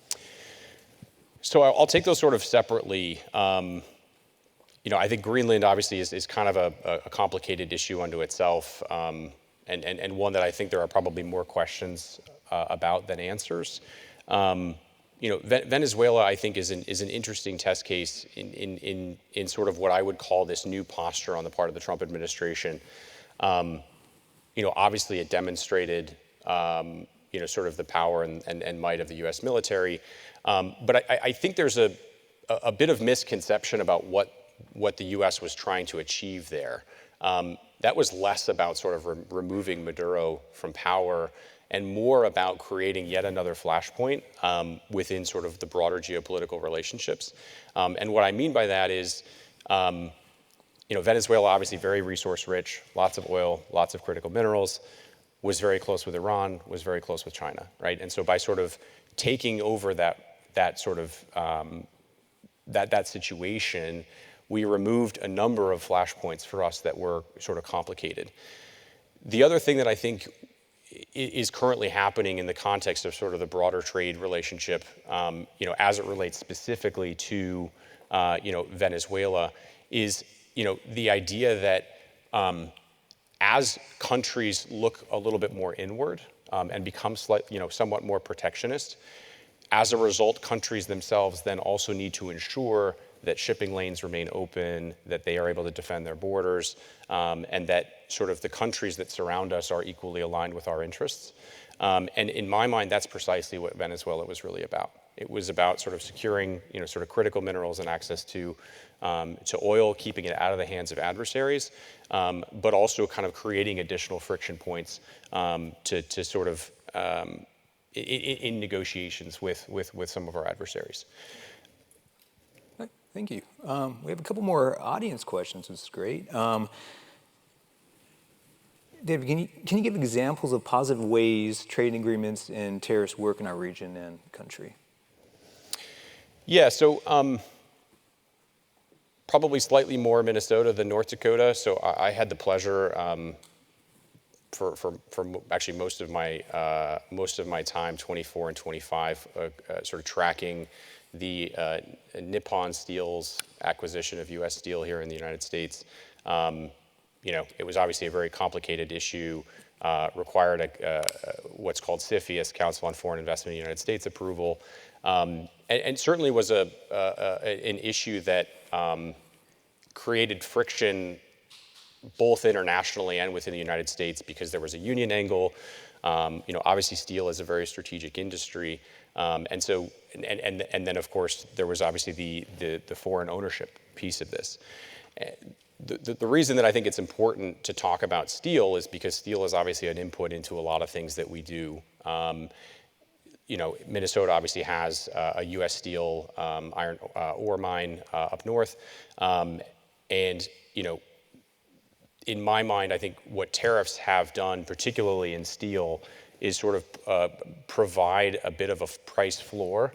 So I'll take those sort of separately. I think Greenland obviously is kind of a complicated issue unto itself, and one that I think there are probably more questions about than answers. Venezuela, I think, is an interesting test case in sort of what I would call this new posture on the part of the Trump administration. Obviously it demonstrated, sort of the power and might of the U.S. military, but I think there's a bit of misconception about what the U.S. was trying to achieve there. That was less about sort of removing Maduro from power and more about creating yet another flashpoint within sort of the broader geopolitical relationships. And what I mean by that is, Venezuela obviously very resource rich, lots of oil, lots of critical minerals, was very close with Iran, was very close with China, right? And so by sort of taking over that sort of that situation, we removed a number of flashpoints for us that were sort of complicated. The other thing that I think is currently happening in the context of sort of the broader trade relationship, as it relates specifically to, Venezuela, is, the idea that as countries look a little bit more inward and become somewhat more protectionist, as a result, countries themselves then also need to ensure that shipping lanes remain open, that they are able to defend their borders, and that sort of the countries that surround us are equally aligned with our interests. And in my mind, that's precisely what Venezuela was really about. It was about sort of securing, sort of critical minerals and access to oil, keeping it out of the hands of adversaries, but also kind of creating additional friction points to sort of in negotiations with some of our adversaries. Thank you. We have a couple more audience questions, which is great. David, can you give examples of positive ways trade agreements and tariffs work in our region and country? Yeah, so probably slightly more Minnesota than North Dakota. So I had the pleasure for actually most of my time, 24 and 25, sort of tracking the Nippon Steel's acquisition of U.S. Steel here in the United States. It was obviously a very complicated issue, required what's called CFIUS, Council on Foreign Investment in the United States approval, and certainly was an issue that created friction both internationally and within the United States because there was a union angle. Obviously steel is a very strategic industry. And then of course there was obviously the foreign ownership piece of this. The reason that I think it's important to talk about steel is because steel is obviously an input into a lot of things that we do. Minnesota obviously has a U.S. Steel iron ore mine up north, and in my mind, I think what tariffs have done, particularly in steel, is sort of provide a bit of a price floor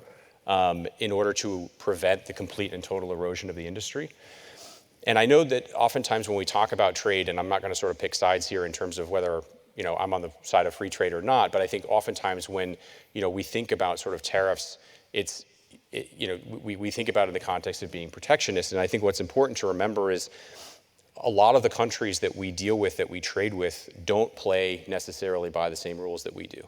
in order to prevent the complete and total erosion of the industry. And I know that oftentimes when we talk about trade, and I'm not going to sort of pick sides here in terms of whether I'm on the side of free trade or not, but I think oftentimes when we think about sort of tariffs, we think about it in the context of being protectionist. And I think what's important to remember is a lot of the countries that we deal with, that we trade with, don't play necessarily by the same rules that we do,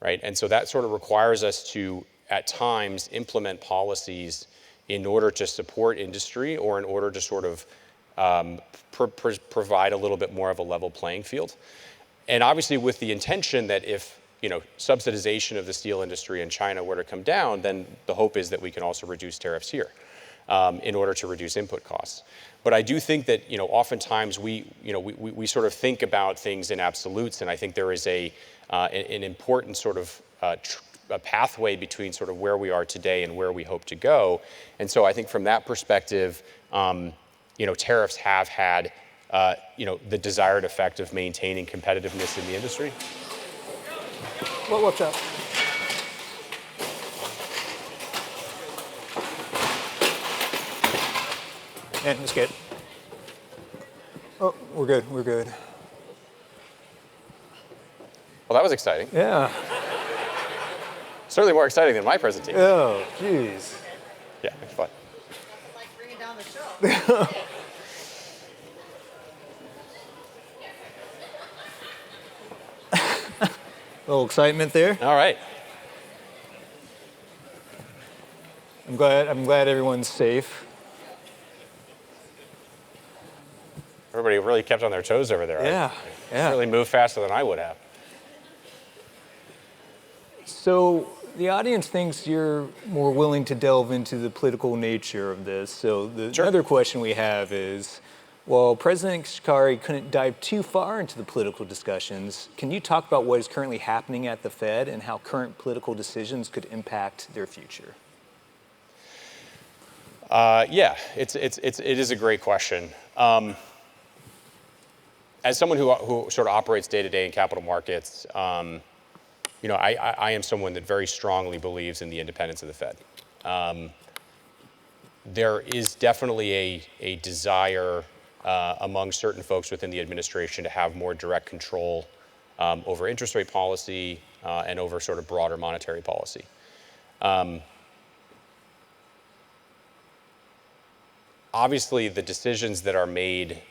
right? And so that sort of requires us to, at times, implement policies in order to support industry or in order to sort of provide a little bit more of a level playing field. And obviously with the intention that if subsidization of the steel industry in China were to come down, then the hope is that we can also reduce tariffs here in order to reduce input costs. But I do think that oftentimes we sort of think about things in absolutes, and I think there is an important sort of a pathway between sort of where we are today and where we hope to go. And so I think from that perspective, tariffs have had the desired effect of maintaining competitiveness in the industry. Well, what's up? Yeah, that's good. Oh, we're good, we're good. Well, that was exciting. Yeah. Certainly more exciting than my presentation. Oh, jeez. Yeah, it's fun. Like bringing down the show. A little excitement there. All right. I'm glad everyone's safe. Everybody really kept on their toes over there. Yeah, yeah. Really moved faster than I would have. So the audience thinks you're more willing to delve into the political nature of this. So the other question we have is, well, President Shikari couldn't dive too far into the political discussions. Can you talk about what is currently happening at the Fed and how current political decisions could impact their future? Yeah, it is a great question. As someone who sort of operates day-to-day in capital markets, I am someone that very strongly believes in the independence of the Fed. There is definitely a desire among certain folks within the administration to have more direct control over interest rate policy and over sort of broader monetary policy. Obviously, the decisions that are made,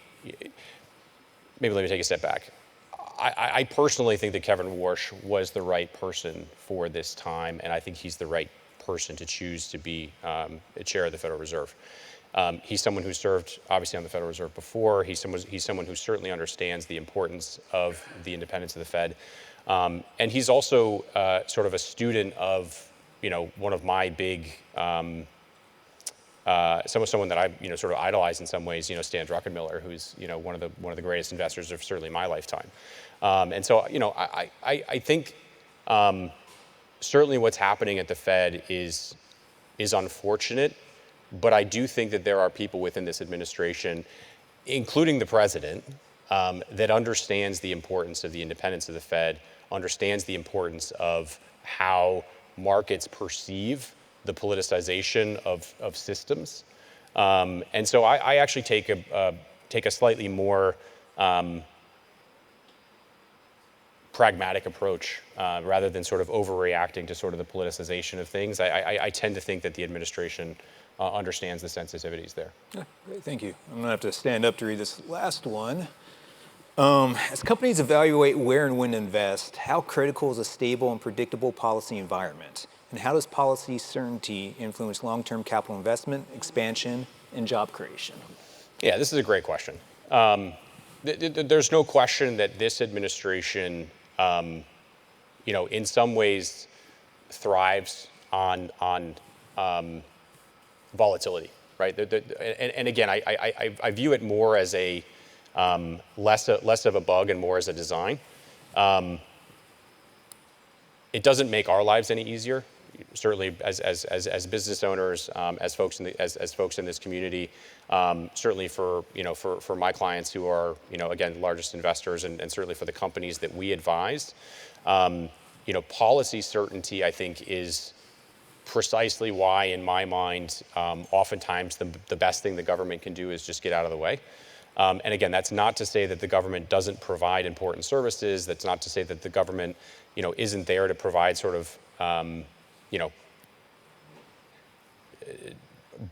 maybe let me take a step back. I personally think that Kevin Warsh was the right person for this time, and I think he's the right person to choose to be chair of the Federal Reserve. He's someone who served, obviously, on the Federal Reserve before. He's someone who certainly understands the importance of the independence of the Fed. And he's also sort of a student of, one of my big, someone that I, sort of idolize in some ways, Stan Druckenmiller, who's, one of the greatest investors of certainly my lifetime. And so, I think certainly what's happening at the Fed is unfortunate, but I do think that there are people within this administration, including the president, that understands the importance of the independence of the Fed, understands the importance of how markets perceive the politicization of systems. And so I actually take a slightly more pragmatic approach rather than sort of overreacting to sort of the politicization of things. I tend to think that the administration understands the sensitivities there. Yeah, great, thank you. I'm gonna have to stand up to read this last one. As companies evaluate where and when to invest, how critical is a stable and predictable policy environment? And how does policy certainty influence long-term capital investment, expansion, and job creation? Yeah, this is a great question. There's no question that this administration, in some ways thrives on volatility, right? And again, I view it more as a less of a bug and more as a design. It doesn't make our lives any easier. certainly as business owners, as folks in this community, certainly for my clients who are, again, largest investors, and certainly for the companies that we advise, policy certainty, I think, is precisely why, in my mind, oftentimes the best thing the government can do is just get out of the way. And again, that's not to say that the government doesn't provide important services. That's not to say that the government, isn't there to provide sort of,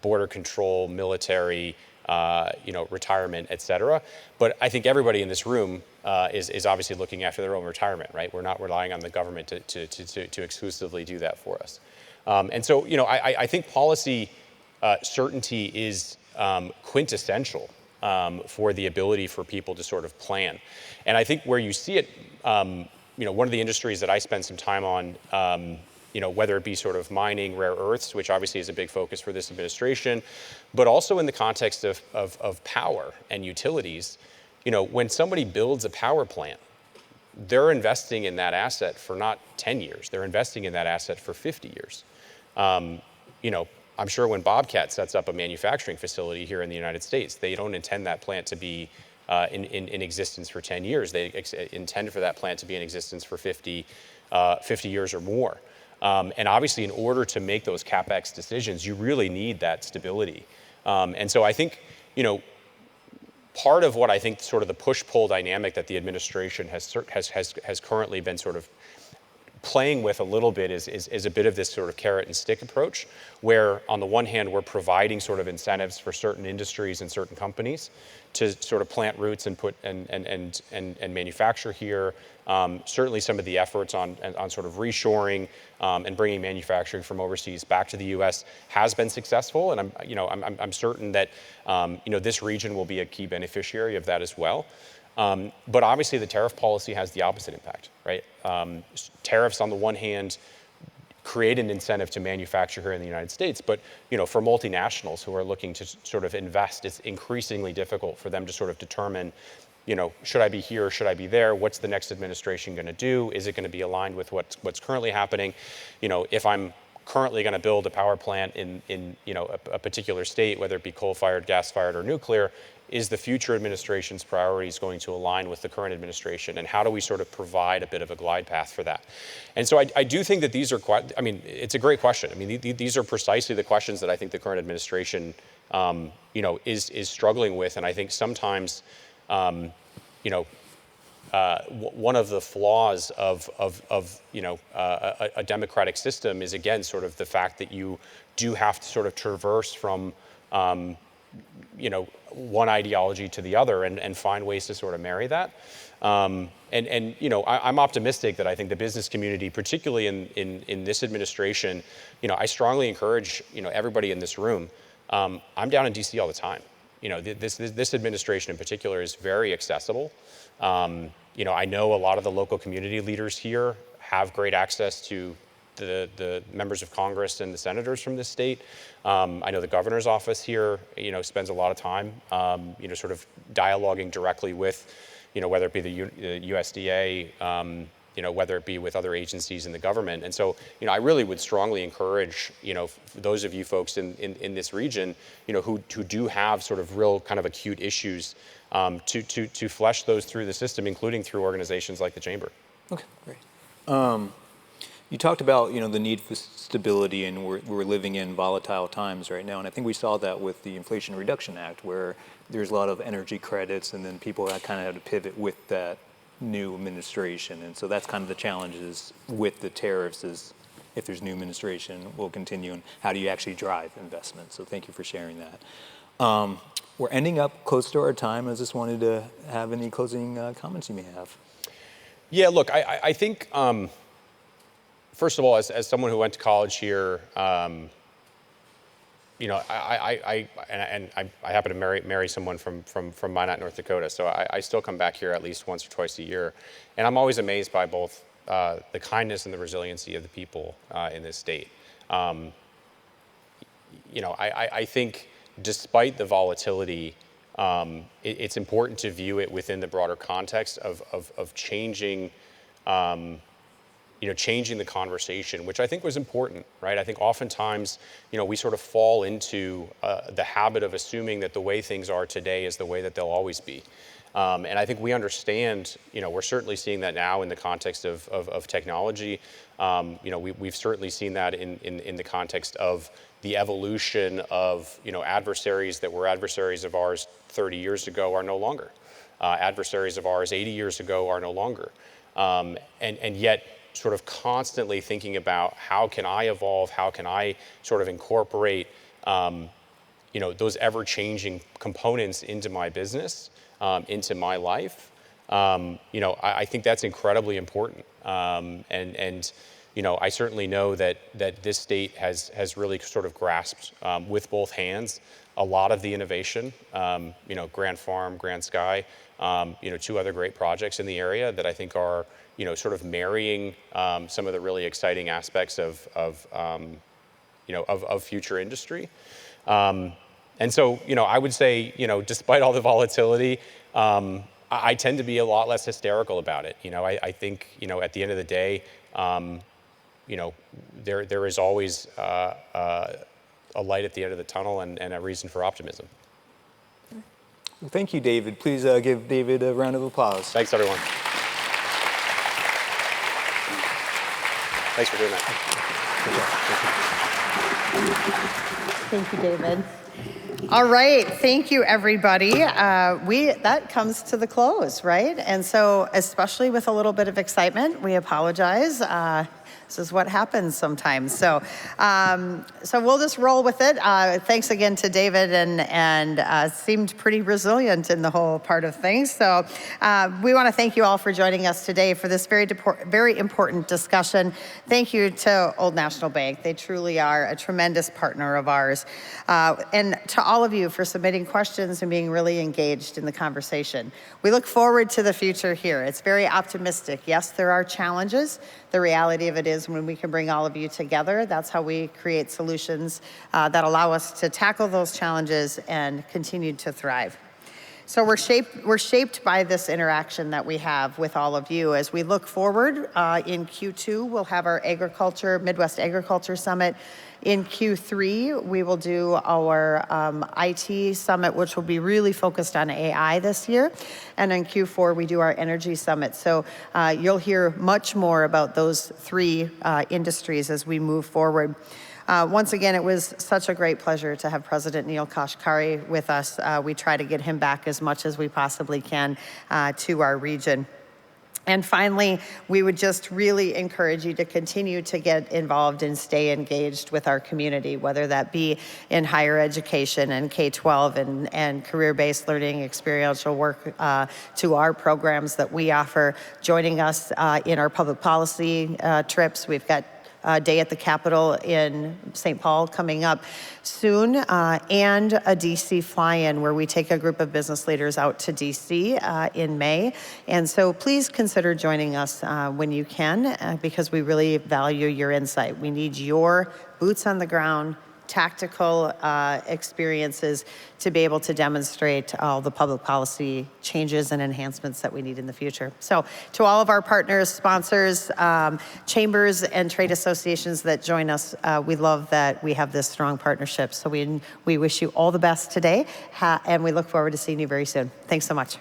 border control, military, retirement, et cetera. But I think everybody in this room is obviously looking after their own retirement, right? We're not relying on the government to exclusively do that for us. And so, I think policy certainty is quintessential for the ability for people to sort of plan. And I think where you see it, one of the industries that I spend some time on, whether it be sort of mining, rare earths, which obviously is a big focus for this administration, but also in the context of power and utilities, when somebody builds a power plant, they're investing in that asset for not 10 years, they're investing in that asset for 50 years. I'm sure when Bobcat sets up a manufacturing facility here in the United States, they don't intend that plant to be in existence for 10 years. They intend for that plant to be in existence for 50 years or more. And obviously, in order to make those CapEx decisions, you really need that stability. And so I think, part of what I think sort of the push-pull dynamic that the administration has currently been sort of playing with a little bit is a bit of this sort of carrot and stick approach, where on the one hand, we're providing sort of incentives for certain industries and certain companies to sort of plant roots and put and manufacture here. Certainly some of the efforts on sort of reshoring and bringing manufacturing from overseas back to the U.S. has been successful, and I'm certain that this region will be a key beneficiary of that as well. But obviously the tariff policy has the opposite impact, right? Tariffs on the one hand create an incentive to manufacture here in the United States, but for multinationals who are looking to sort of invest, it's increasingly difficult for them to sort of determine, should I be here or should I be there? What's the next administration going to do? Is it going to be aligned with what's currently happening? If I'm currently going to build a power plant in a particular state, whether it be coal-fired, gas-fired, or nuclear, is the future administration's priorities going to align with the current administration? And how do we sort of provide a bit of a glide path for that? And so I do think that these are quite, it's a great question. These are precisely the questions that I think the current administration, is struggling with. And I think sometimes, one of the flaws of a democratic system is, again, sort of the fact that you do have to sort of traverse from, one ideology to the other and find ways to sort of marry that. I'm optimistic that I think the business community, particularly in this administration, I strongly encourage, everybody in this room. I'm down in DC all the time. This administration in particular is very accessible. I know a lot of the local community leaders here have great access to the members of Congress and the senators from this state. I know the governor's office here, spends a lot of time, sort of dialoguing directly with, whether it be the USDA, whether it be with other agencies in the government. And so, I really would strongly encourage, those of you folks in this region, who do have sort of real kind of acute issues, to flesh those through the system, including through organizations like the Chamber. Okay, great. You talked about, the need for stability, and we're living in volatile times right now. And I think we saw that with the Inflation Reduction Act, where there's a lot of energy credits, and then people kind of had to pivot with that new administration. And so that's kind of the challenges with the tariffs, is if there's new administration, will continue, and how do you actually drive investment? So thank you for sharing that. We're ending up close to our time. I just wanted to have any closing comments you may have. Yeah, look, I think, first of all, as someone who went to college here, I happen to marry someone from Minot, North Dakota. So I still come back here at least once or twice a year, and I'm always amazed by both the kindness and the resiliency of the people in this state. I think despite the volatility, it's important to view it within the broader context of changing. changing the conversation, which I think was important, right? I think oftentimes, we sort of fall into the habit of assuming that the way things are today is the way that they'll always be. And I think we understand, we're certainly seeing that now in the context of technology. We've certainly seen that in the context of the evolution of, adversaries that were adversaries of ours 30 years ago are no longer. Adversaries of ours 80 years ago are no longer. And yet, sort of constantly thinking about how can I evolve, how can I sort of incorporate, those ever-changing components into my business, into my life. I think that's incredibly important. And I certainly know that this state has really sort of grasped with both hands a lot of the innovation. Grand Farm, Grand Sky, two other great projects in the area that I think are sort of marrying some of the really exciting aspects of future industry. And so, I would say, despite all the volatility, I tend to be a lot less hysterical about it. I think, at the end of the day, there is always a light at the end of the tunnel and a reason for optimism. Well, thank you, David. Please give David a round of applause. Thanks, everyone. Thanks for doing that. Thank you, David. All right, thank you, everybody. That comes to the close, right? And so, especially with a little bit of excitement, we apologize. This is what happens sometimes. So we'll just roll with it. Thanks again to David, and seemed pretty resilient in the whole part of things. So we want to thank you all for joining us today for this very important discussion. Thank you to Old National Bank. They truly are a tremendous partner of ours. And to all of you for submitting questions and being really engaged in the conversation. We look forward to the future here. It's very optimistic. Yes, there are challenges. The reality of it is when we can bring all of you together, that's how we create solutions that allow us to tackle those challenges and continue to thrive. So we're shaped by this interaction that we have with all of you. As we look forward, in Q2, we'll have our Midwest Agriculture Summit. In Q3, we will do our IT Summit, which will be really focused on AI this year. And in Q4, we do our Energy Summit. So you'll hear much more about those three industries as we move forward. Once again, it was such a great pleasure to have President Neel Kashkari with us. We try to get him back as much as we possibly can to our region. And finally, we would just really encourage you to continue to get involved and stay engaged with our community, whether that be in higher education and K-12 and career-based learning, experiential work, to our programs that we offer, joining us in our public policy trips. We've got Day at the Capitol in St. Paul coming up soon, and a DC fly-in where we take a group of business leaders out to DC in May. And so please consider joining us when you can, because we really value your insight. We need your boots on the ground, tactical experiences to be able to demonstrate all the public policy changes and enhancements that we need in the future. So to all of our partners, sponsors, chambers and trade associations that join us, we love that we have this strong partnership. So we wish you all the best today, and we look forward to seeing you very soon. Thanks so much.